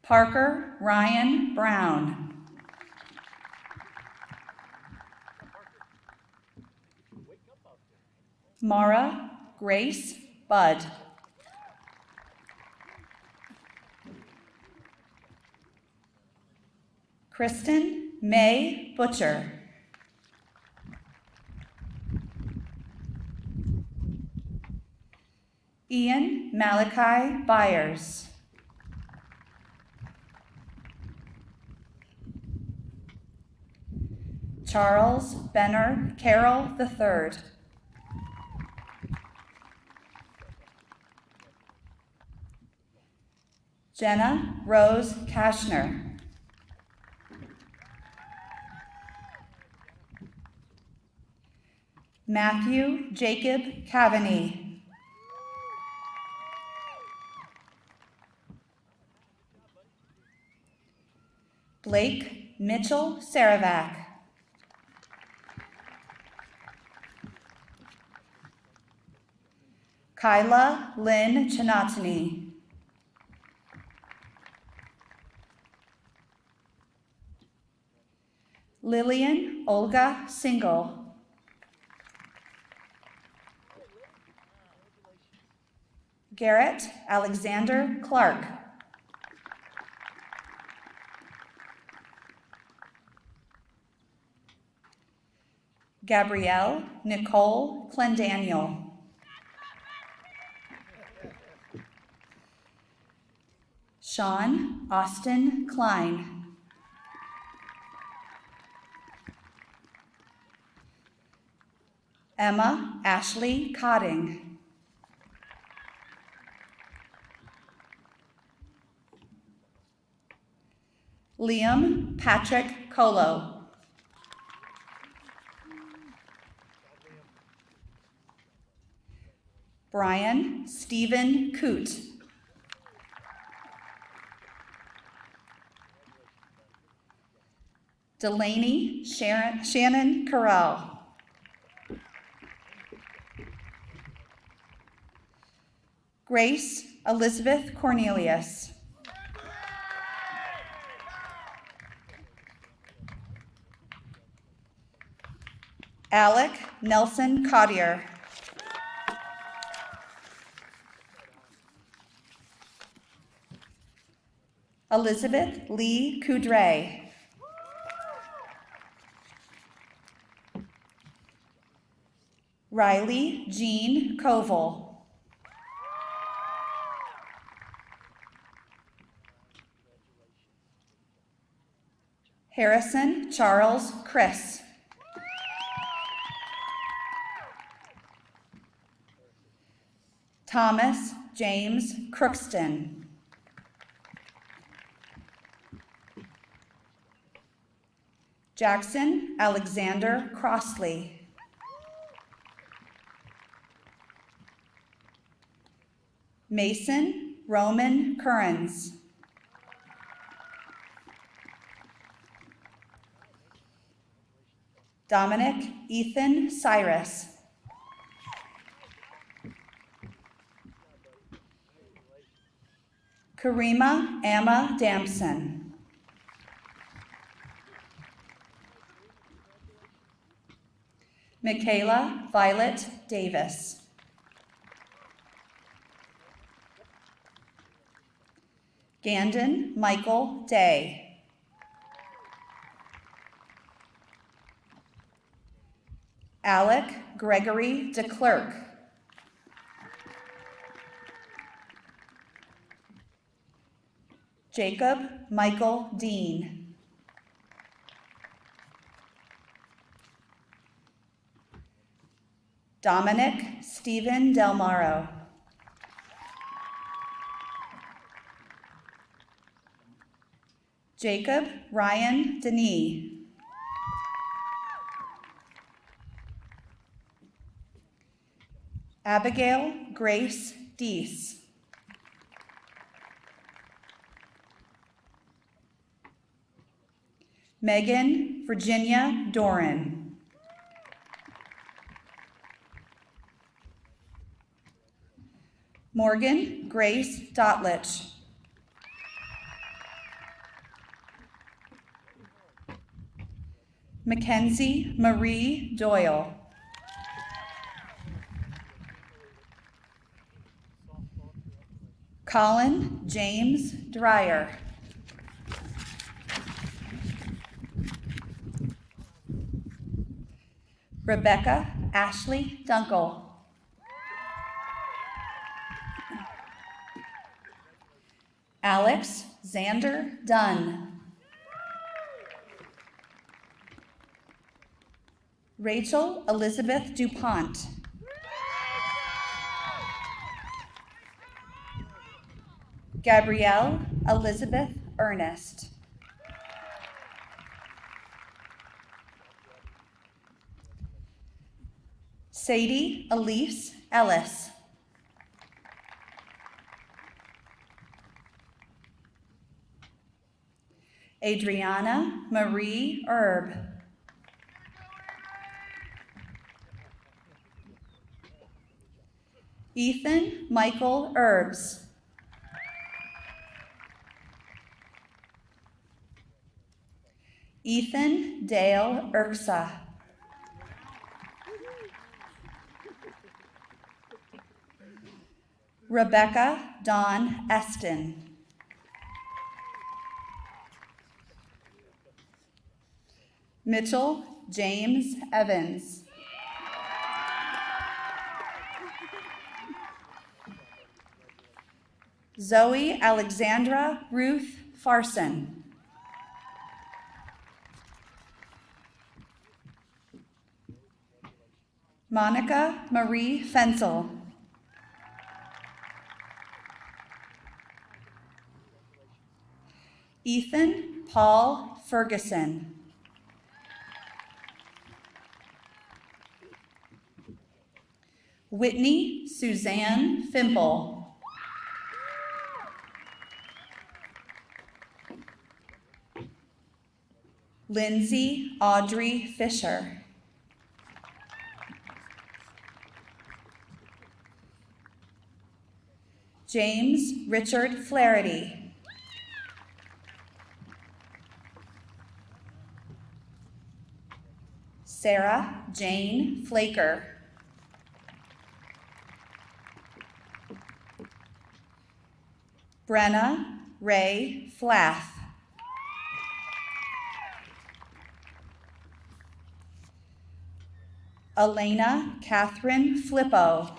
Speaker 8: Parker Ryan Brown. Mara Grace Budd. Kristen May Butcher. Ian Malachi Byers. Charles Benner Carroll III. Jenna Rose Kashner. Matthew Jacob Cavaney. Blake Mitchell Saravac. Kyla Lynn Chinatani. Lillian Olga Single. Garrett Alexander Clark. Gabrielle Nicole Clendaniel. Sean Austin Klein. Emma Ashley Cotting. Liam Patrick Colo. Brian Stephen Coote. Delaney Shannon Carell. Grace Elizabeth Cornelius. Alec Nelson Cottier. Elizabeth Lee Coudray. Riley Jean Koval. Harrison Charles Chris. Thomas James Crookston. Jackson Alexander Crossley. Mason Roman Currens. Dominic Ethan Cyrus. Karima Amma Damson. Michaela Violet Davis. Gandon Michael Day. Alec Gregory DeClerc. Jacob Michael Dean. Dominic Stephen Delmaro. Jacob Ryan Denis. Abigail Grace Deese. Megan Virginia Doran. Morgan Grace Dotlich. Mackenzie Marie Doyle. Colin James Dreyer. Rebecca Ashley Dunkel. Alex Xander Dunn. Rachel Elizabeth DuPont. Gabrielle Elizabeth Ernest. Sadie Elise Ellis. Adriana Marie Erb. Ethan Michael Erbs. Ethan Dale Urksa. Rebecca Dawn Eston. Mitchell James Evans. Zoe Alexandra Ruth Farson. Monica Marie Fensel. Ethan Paul Ferguson. Whitney Suzanne Fimple. Lindsay Audrey Fisher. James Richard Flaherty. Sarah Jane Flaker. Brenna Ray Flath. Elena Catherine Flippo.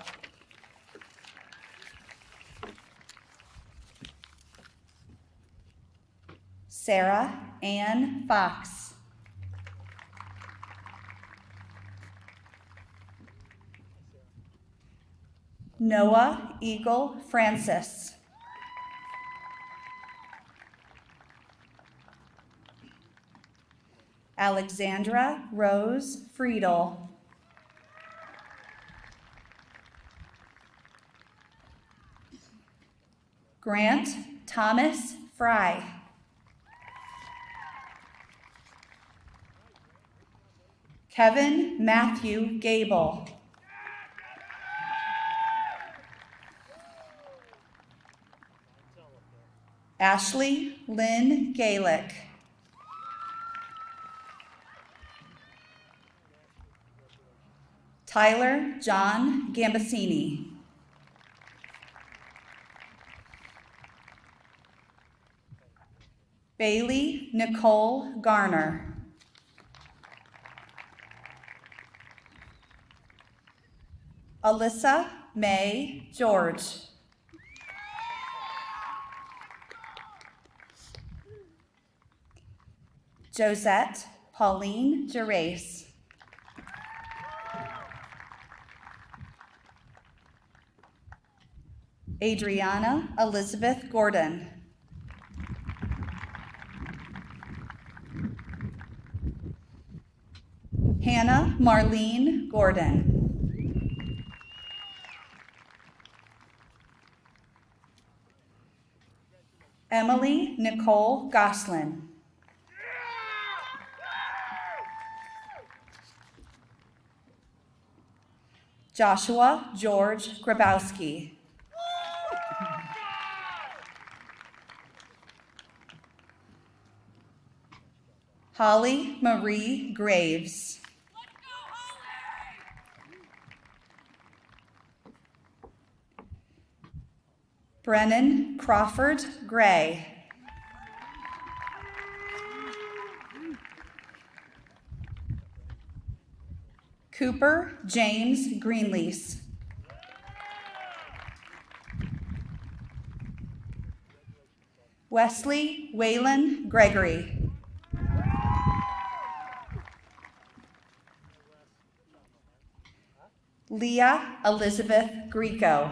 Speaker 8: Sarah Ann Fox. Noah Eagle Francis. Alexandra Rose Friedel. Grant Thomas Fry. Kevin Matthew Gable. Ashley Lynn Galick. Tyler John Gambasini. Bailey Nicole Garner. Alyssa May George. Josette Pauline Gerace. Adriana Elizabeth Gordon. Hannah Marlene Gordon. Emily Nicole Goslin. Joshua George Grabowski. Holly Marie Graves. Brennan Crawford Gray. Cooper James Greenlease. Wesley Waylon Gregory. Leah Elizabeth Greco.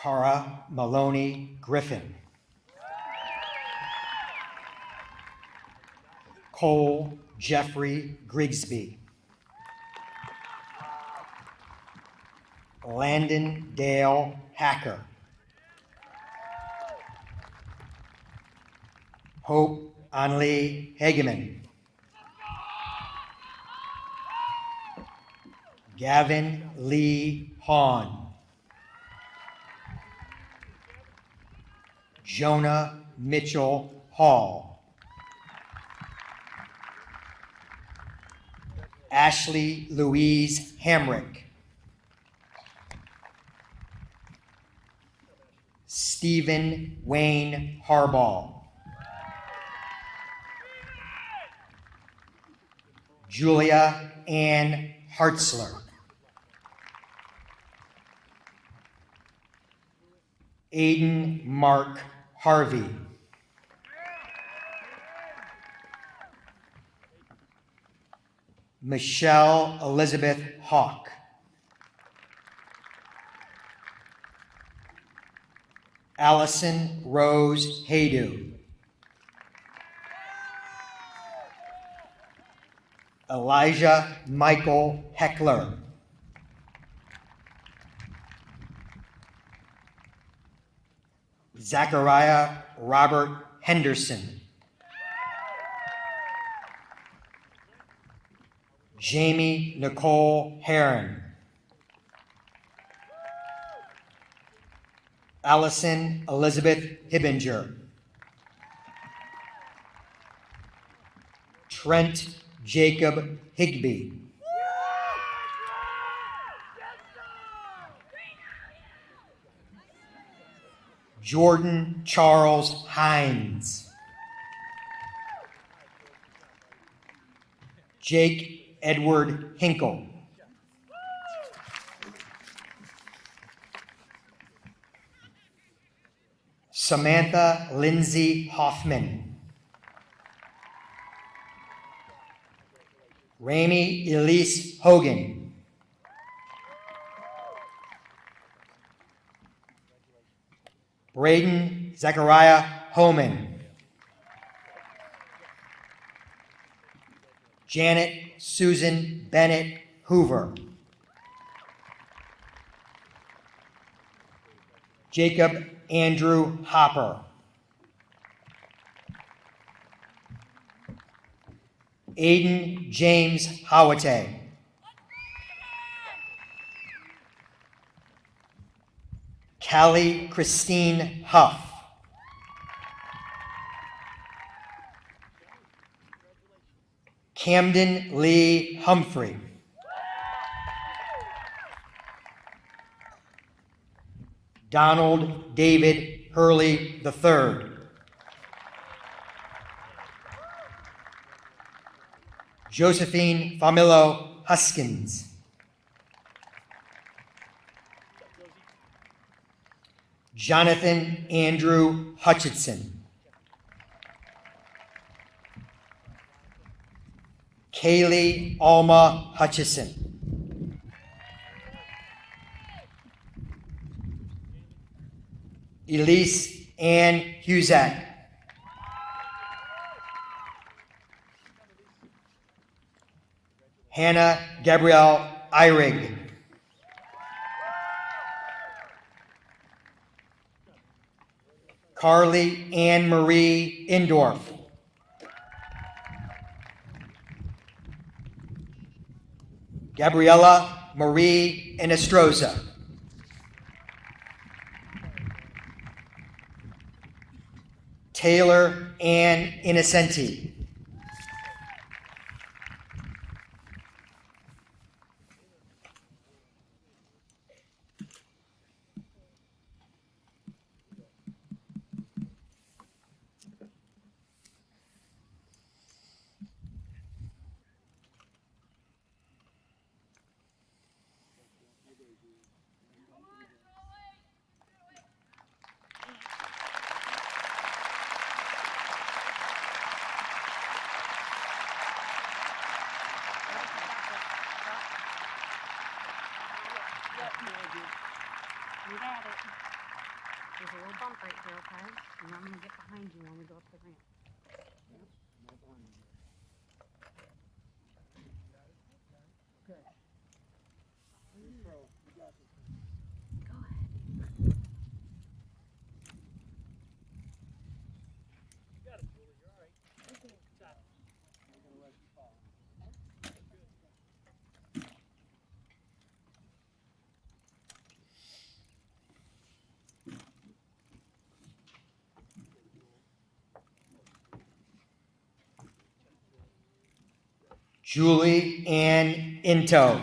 Speaker 9: Cara Maloney Griffin. Cole Jeffrey Grigsby. Landon Dale Hacker. Hope Anli Hageman. Gavin Lee Hahn. Jonah Mitchell Hall. Ashley Louise Hamrick. Stephen Wayne Harbaugh. Julia Ann Hartzler. Aiden Mark Harvey. Michelle Elizabeth Hawk. Allison Rose Haydu. Elijah Michael Heckler. Zachariah Robert Henderson. Jamie Nicole Heron. Allison Elizabeth Hibbinger. Trent Jacob Higby. Jordan Charles Hines. Jake Edward Hinkle. Samantha Lindsay Hoffman. Rami Elise Hogan. Braden Zechariah Homan. Janet Susan Bennett Hoover. Jacob Andrew Hopper. Aiden James Howate. Callie Christine Huff. Camden Lee Humphrey. Donald David Hurley III. Josephine Familo Huskins. Jonathan Andrew Hutchinson. Kaylee Alma Hutchison. Elise Ann Huzak. Hannah Gabrielle Eyrig. Carly Ann Marie Indorf. Gabriella Marie Inestroza. Taylor Ann Innocenti.
Speaker 10: You got it. There's a little bump right here, okay? And I'm going to get behind you when we go up the ramp. Good. Go ahead.
Speaker 9: Julie Ann Into.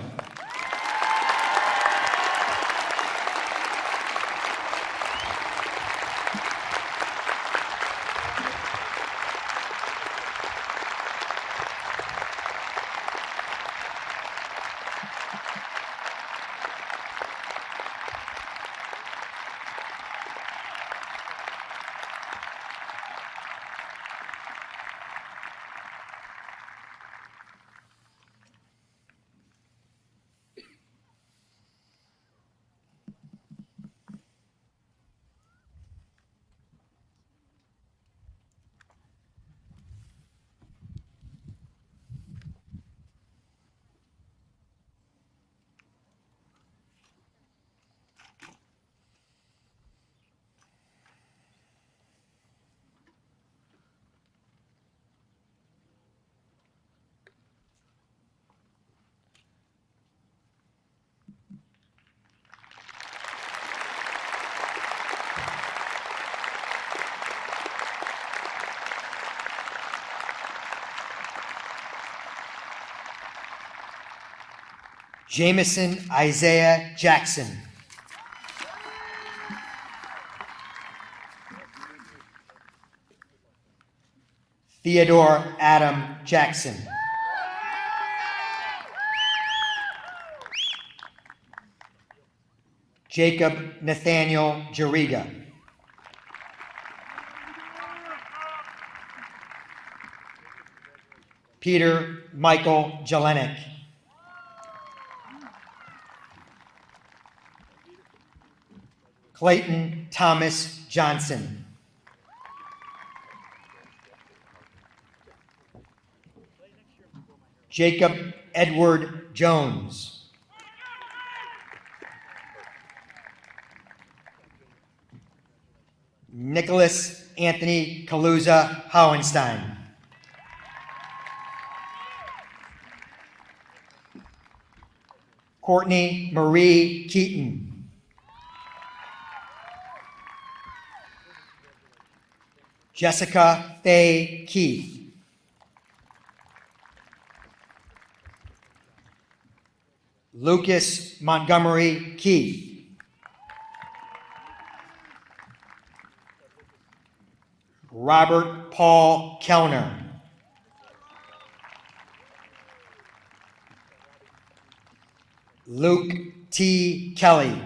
Speaker 9: Jameson Isaiah Jackson. Theodore Adam Jackson. Jacob Nathaniel Jariga. Peter Michael Jelenik. Clayton Thomas Johnson. Jacob Edward Jones. Nicholas Anthony Kaluza Howenstein. Courtney Marie Keaton. Jessica Faye Keith. Lucas Montgomery Keith. Robert Paul Kellner. Luke T. Kelly.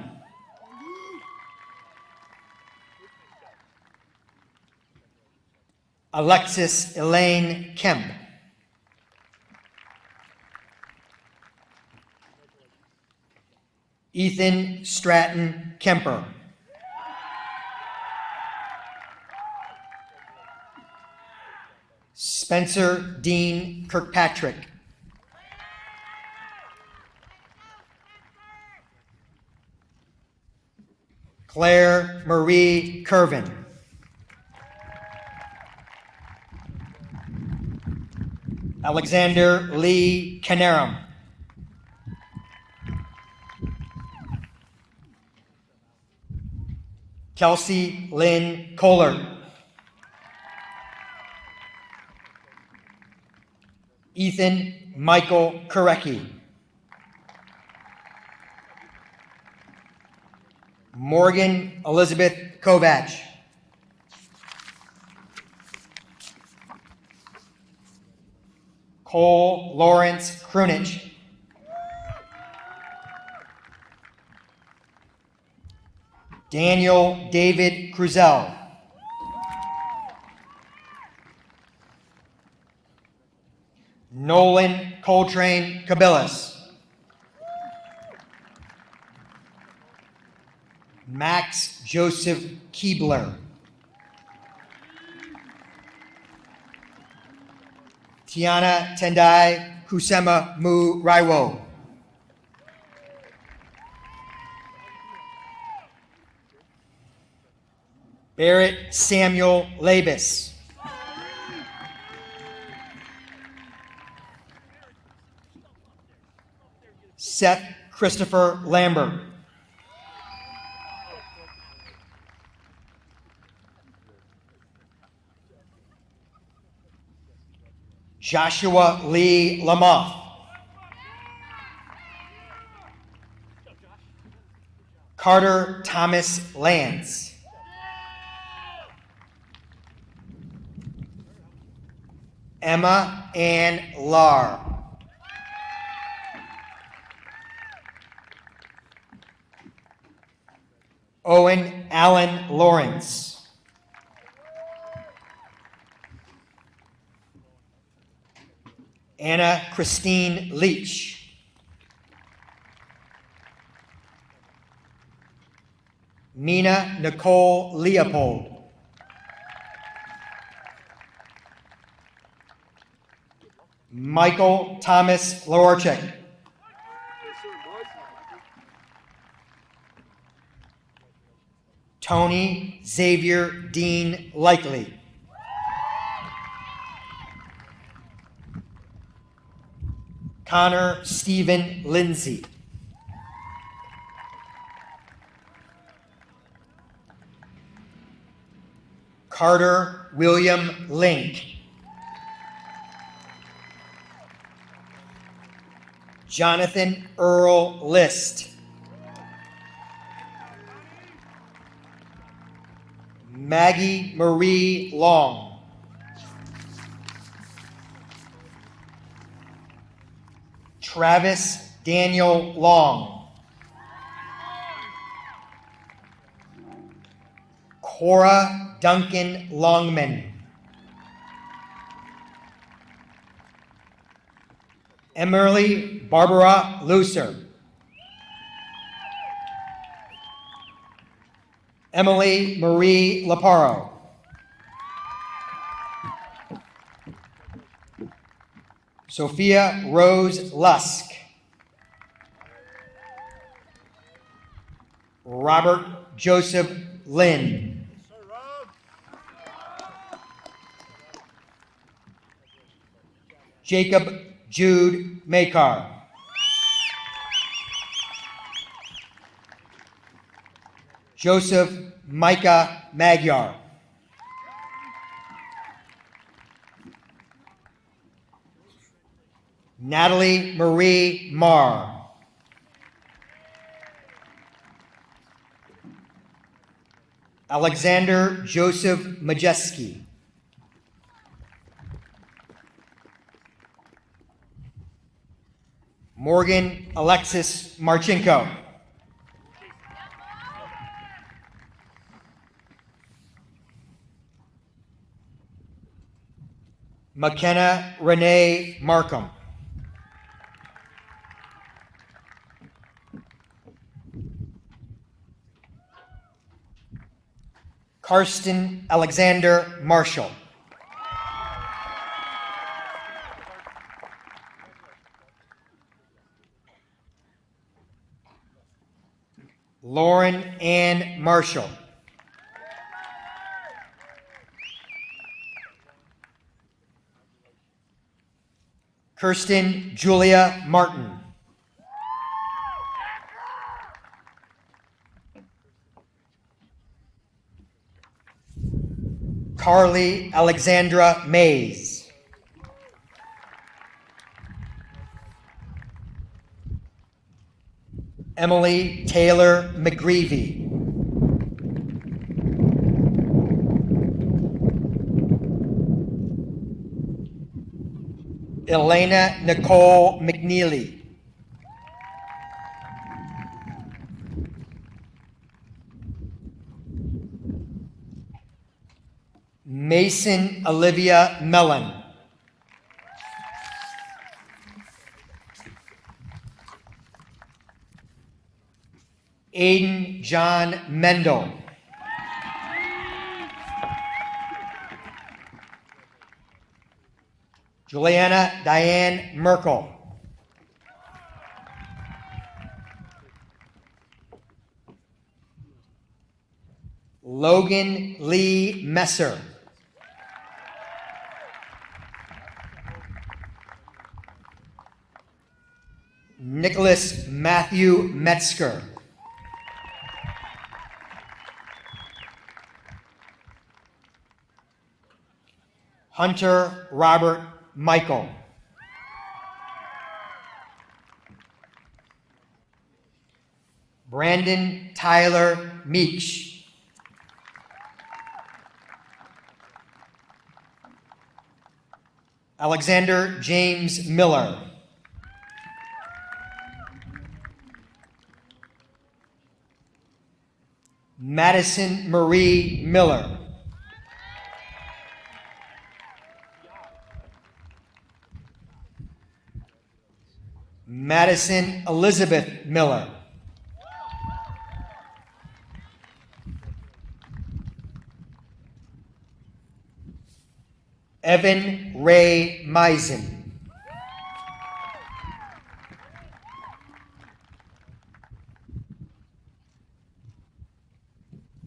Speaker 9: Alexis Elaine Kemp. Ethan Stratton Kemper. Spencer Dean Kirkpatrick. Claire Marie Curvin. Alexander Lee Canarum. Kelsey Lynn Kohler. Ethan Michael Korecki. Morgan Elizabeth Kovach. Cole Lawrence Krunich. Daniel David Cruzel. Nolan Coltrane Cabillas. Max Joseph Keebler. Tiana Tendai Kusema Mu Raiwo. Barrett Samuel Labus. Seth Christopher Lambert. Joshua Lee Lamoth. Carter Thomas Lance. Emma Ann Lar. Owen Allen Lawrence. Anna Christine Leach. Mina Nicole Leopold. Michael Thomas Lorchek. Tony Xavier Dean Likely. Connor Stephen Lindsay. Carter William Link. Jonathan Earl List. Maggie Marie Long. Travis Daniel Long. Cora Duncan Longman. Emily Barbara Lucer. Emily Marie Laparo. Sophia Rose Lusk. Robert Joseph Lynn. Jacob Jude Makar. Joseph Micah Magyar. Natalie Marie Marr. Alexander Joseph Majeski. Morgan Alexis Marchenko. McKenna Renee Markham. Karsten Alexander Marshall. Lauren Ann Marshall. Kirsten Julia Martin. Carly Alexandra Mays. Emily Taylor McGreevy. Elena Nicole McNeely. Mason Olivia Mellon. Aiden John Mendel. Juliana Diane Merkel. Logan Lee Messer. Nicholas Matthew Metzger. Hunter Robert Michael. Brandon Tyler Meach. Alexander James Miller. Madison Marie Miller. Madison Elizabeth Miller. Evan Ray Meisen.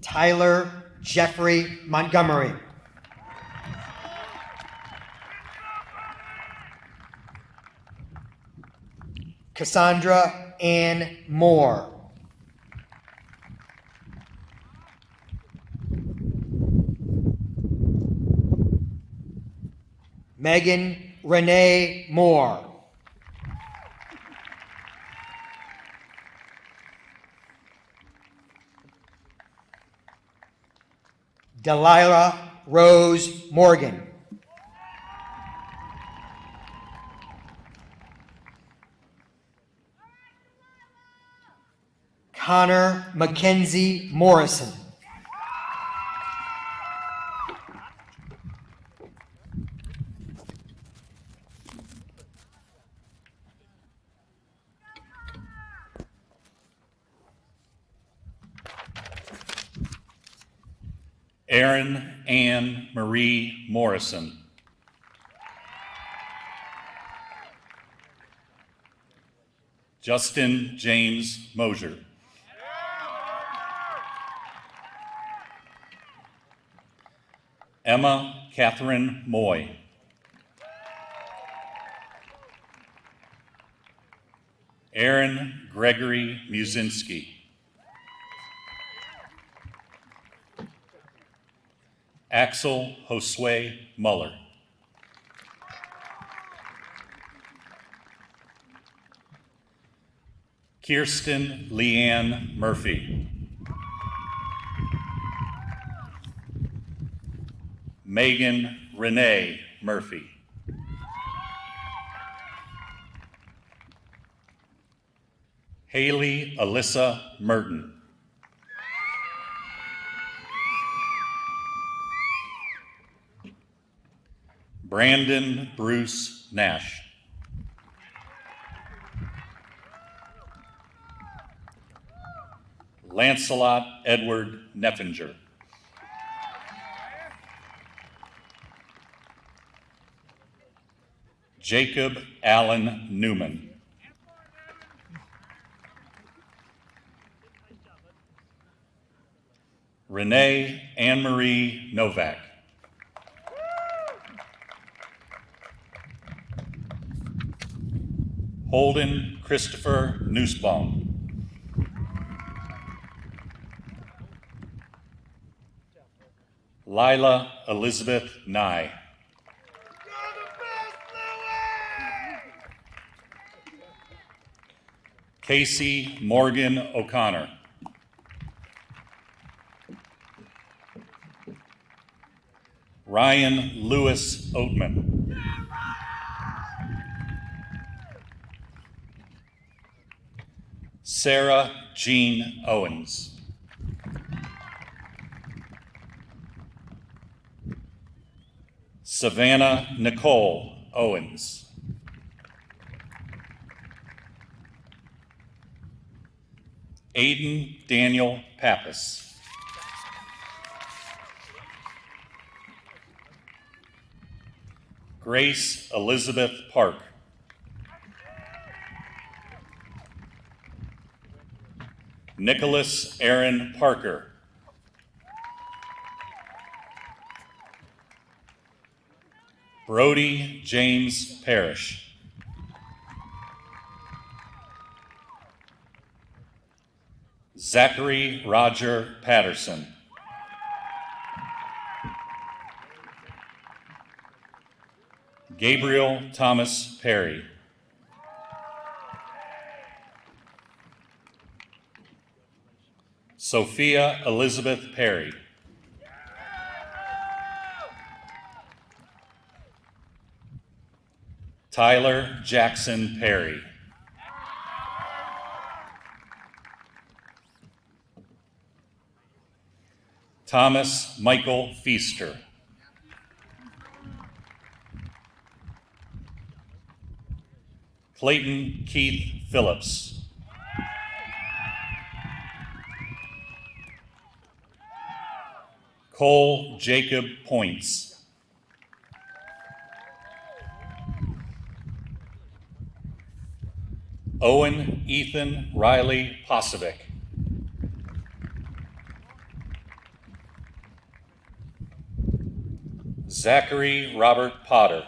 Speaker 9: Tyler Jeffrey Montgomery. Cassandra Ann Moore. Megan Renee Moore. Delilah Rose Morgan. Connor Mackenzie Morrison.
Speaker 11: Erin Ann Marie Morrison. Justin James Mosier. Emma Catherine Moy. Aaron Gregory Musinski. Axel Josue Muller. Kirsten Leanne Murphy. Megan Renee Murphy. Haley Alyssa Merton. Brandon Bruce Nash. Lancelot Edward Neffinger. Jacob Allen Newman. Renee Anne-Marie Novak. Holden Christopher Nussbaum. Lila Elizabeth Nye. Casey Morgan O'Connor. Ryan Lewis Oatman. Sarah Jean Owens. Savannah Nicole Owens. Aiden Daniel Pappas. Grace Elizabeth Park. Nicholas Aaron Parker. Brody James Parrish. Zachary Roger Patterson. Gabriel Thomas Perry. Sophia Elizabeth Perry. Tyler Jackson Perry. Thomas Michael Feaster. Clayton Keith Phillips. Cole Jacob Points. Owen Ethan Riley Posovic. Zachary Robert Potter.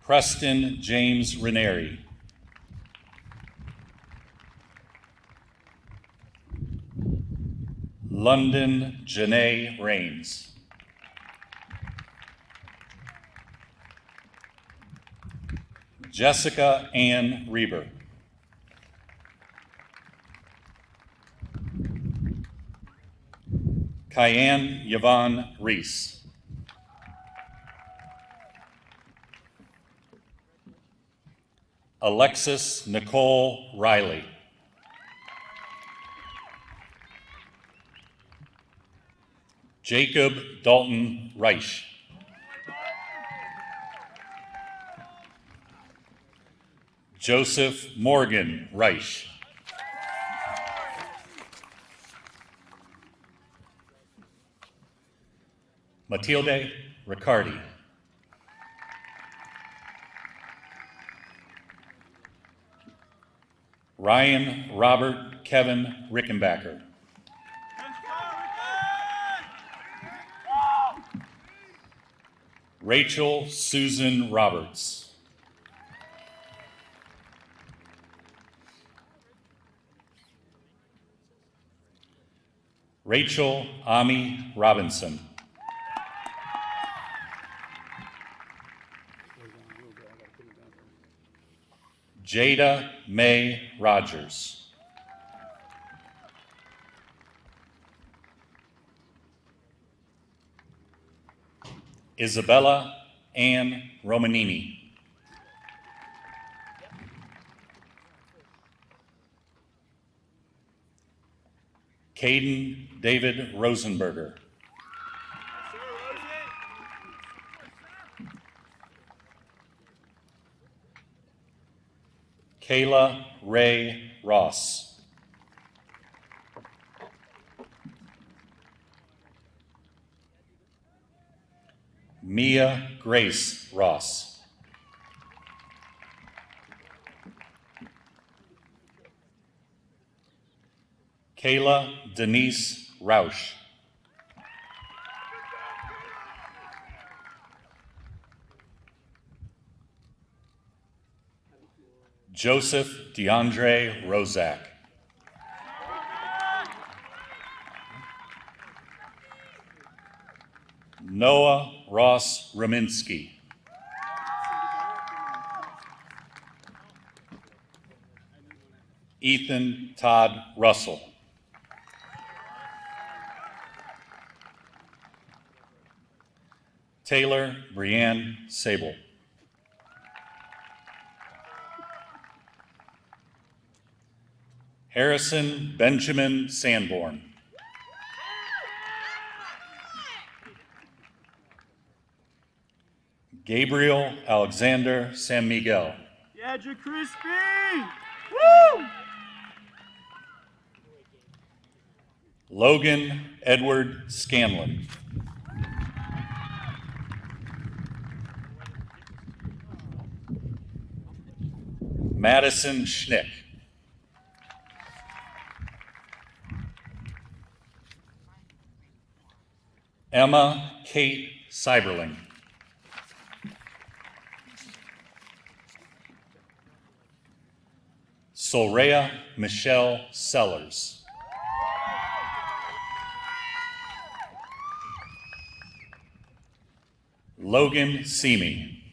Speaker 11: Preston James Ranieri. London Janae Rains. Jessica Ann Reber. Kyan Yvonne Reese. Alexis Nicole Riley. Jacob Dalton Reich. Joseph Morgan Reich. Matilde Riccardi. Ryan Robert Kevin Rickenbacker. Rachel Susan Roberts. Rachel Ami Robinson. Jada May Rogers. Isabella Ann Romanini. Caden David Rosenberger. Kayla Ray Ross. Mia Grace Ross. Kayla Denise Rausch. Joseph DeAndre Rozak. Noah Ross Raminsky. Ethan Todd Russell. Taylor Brianne Sable. Harrison Benjamin Sanborn. Gabriel Alexander San Miguel.
Speaker 12: Yadra Crispy! Woo!
Speaker 11: Logan Edward Scanlon. Madison Schnick. Emma Kate Seiberling. Soraya Michelle Sellers. Logan Seamy.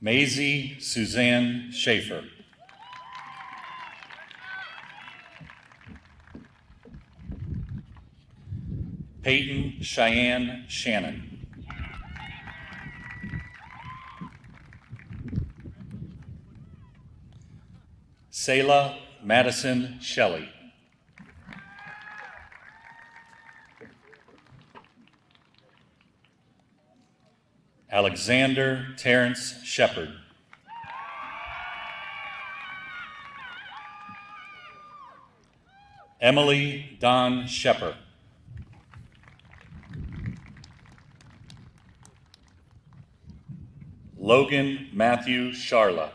Speaker 11: Maisie Suzanne Schaefer. Peyton Cheyenne Shannon. Selah Madison Shelley. Alexander Terrence Shepard. Emily Don Shepard. Logan Matthew Sharla.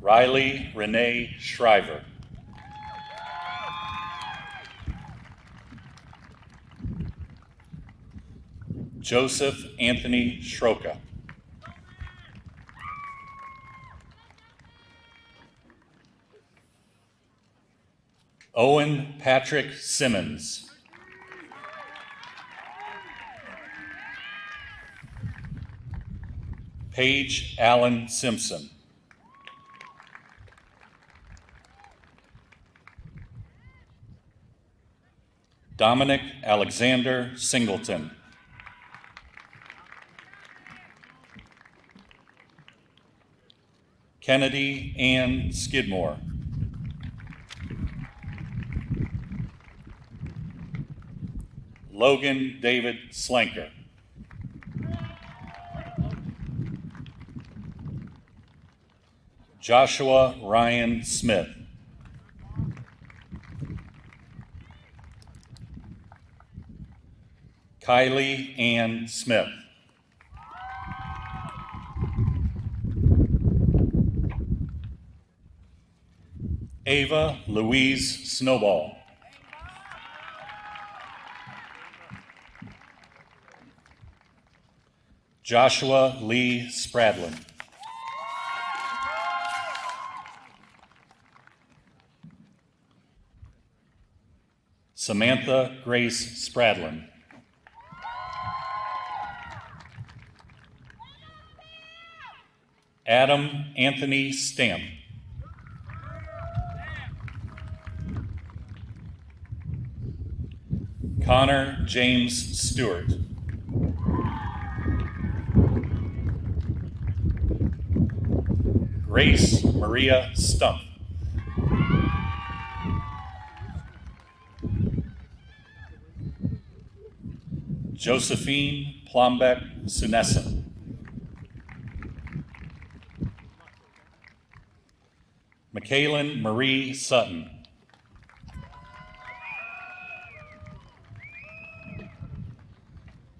Speaker 11: Riley Renee Shriver. Joseph Anthony Schroka. Owen Patrick Simmons. Paige Allen Simpson. Dominic Alexander Singleton. Kennedy Ann Skidmore. Logan David Slanker. Joshua Ryan Smith. Kylie Ann Smith. Ava Louise Snowball. Joshua Lee Spradlin. Samantha Grace Spradlin. Adam Anthony Stamp. Connor James Stewart. Grace Maria Stump. Josephine Plombeck Sunessen. Michaelin Marie Sutton.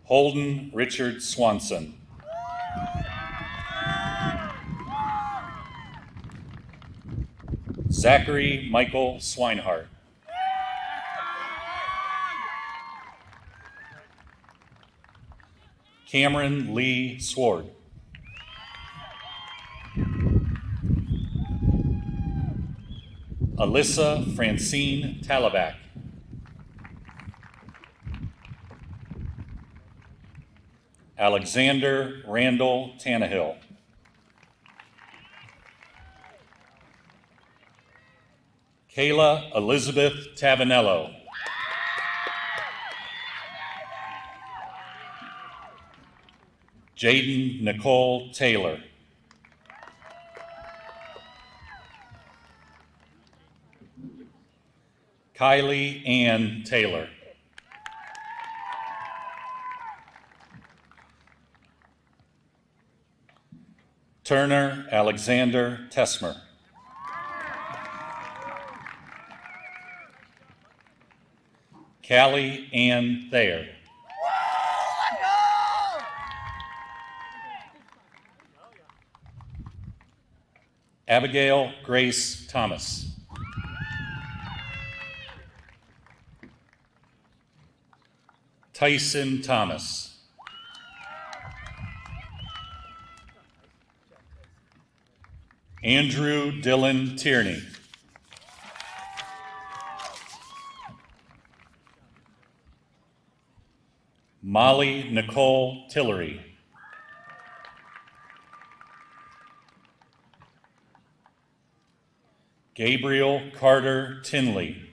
Speaker 11: Holden Richard Swanson. Zachary Michael Swinehart. Cameron Lee Sword. Alyssa Francine Talabac. Alexander Randall Tannehill. Kayla Elizabeth Tavanello. Jaden Nicole Taylor. Kylie Ann Taylor. Turner Alexander Tesmer. Callie Ann Thayer. Abigail Grace Thomas. Tyson Thomas. Andrew Dylan Tierney. Molly Nicole Tillery. Gabriel Carter Tinley.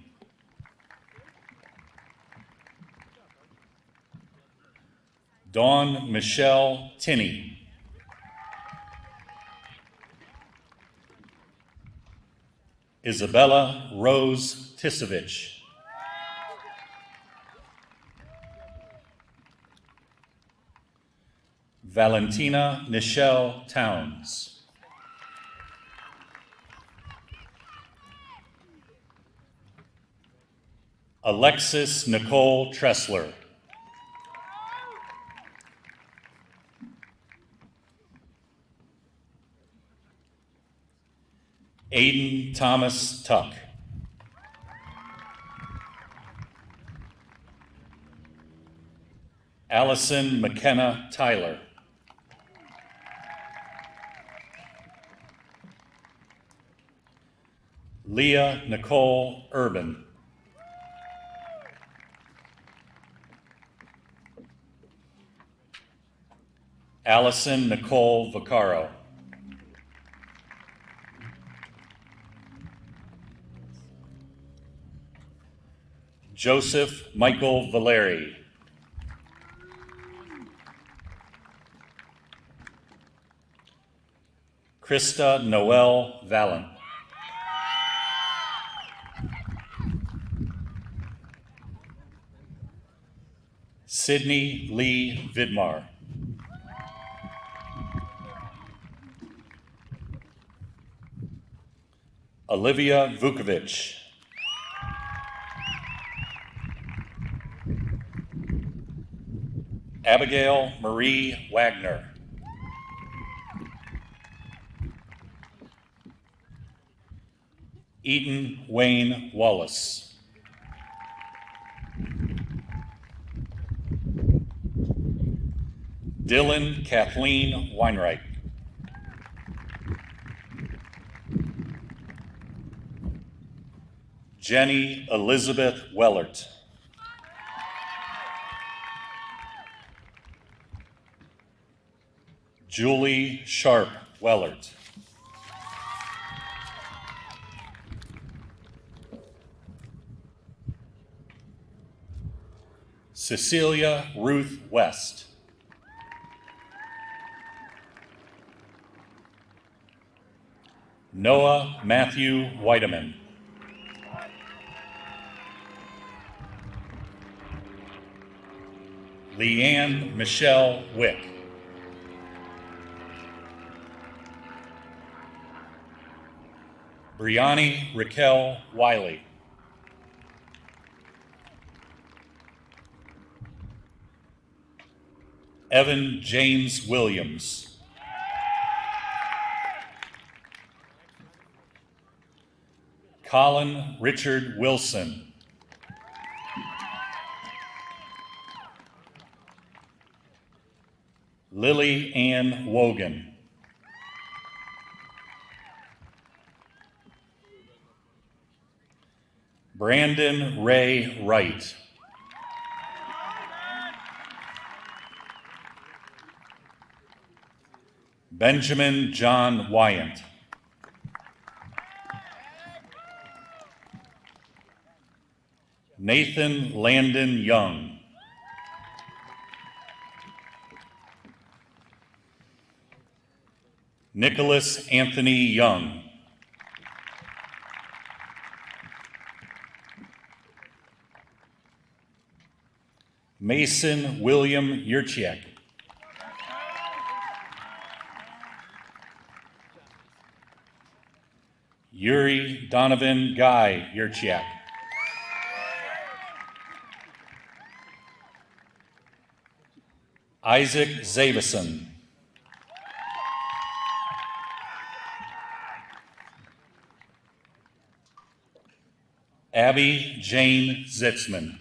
Speaker 11: Dawn Michelle Tinney. Isabella Rose Tisovich. Valentina Nichelle Towns. Alexis Nicole Tressler. Aiden Thomas Tuck. Allison McKenna Tyler. Leah Nicole Urban. Allison Nicole Vaccaro. Joseph Michael Valeri. Krista Noel Valent. Sydney Lee Vidmar. Olivia Vukovic. Abigail Marie Wagner. Eaton Wayne Wallace. Dylan Kathleen Weinreich. Jenny Elizabeth Wellert. Julie Sharp Wellert. Cecilia Ruth West. Noah Matthew Whiteman. Leanne Michelle Wick. Brianni Raquel Wiley. Evan James Williams. Colin Richard Wilson. Lily Ann Wogan. Brandon Ray Wright. Benjamin John Wyant. Nathan Landon Young. Nicholas Anthony Young. Mason William Yurchiak. Yuri Donovan Guy Yurchiak. Isaac Zavison. Abby Jane Zitzman.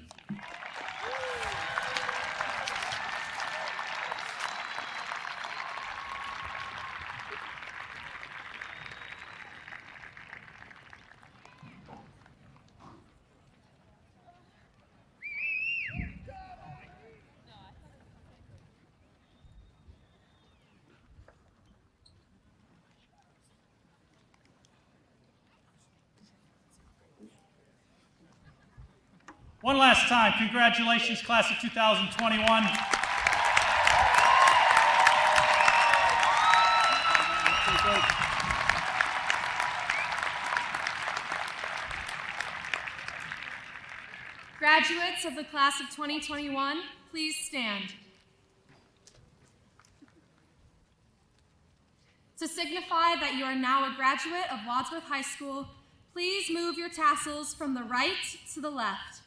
Speaker 3: One last time, congratulations, class of 2021.
Speaker 1: Graduates of the class of 2021, please stand. To signify that you are now a graduate of Wadsworth High School, please move your tassels from the right to the left.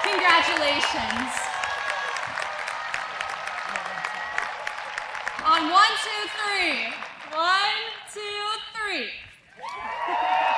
Speaker 1: Congratulations. On 1, 2, 3. 1, 2, 3.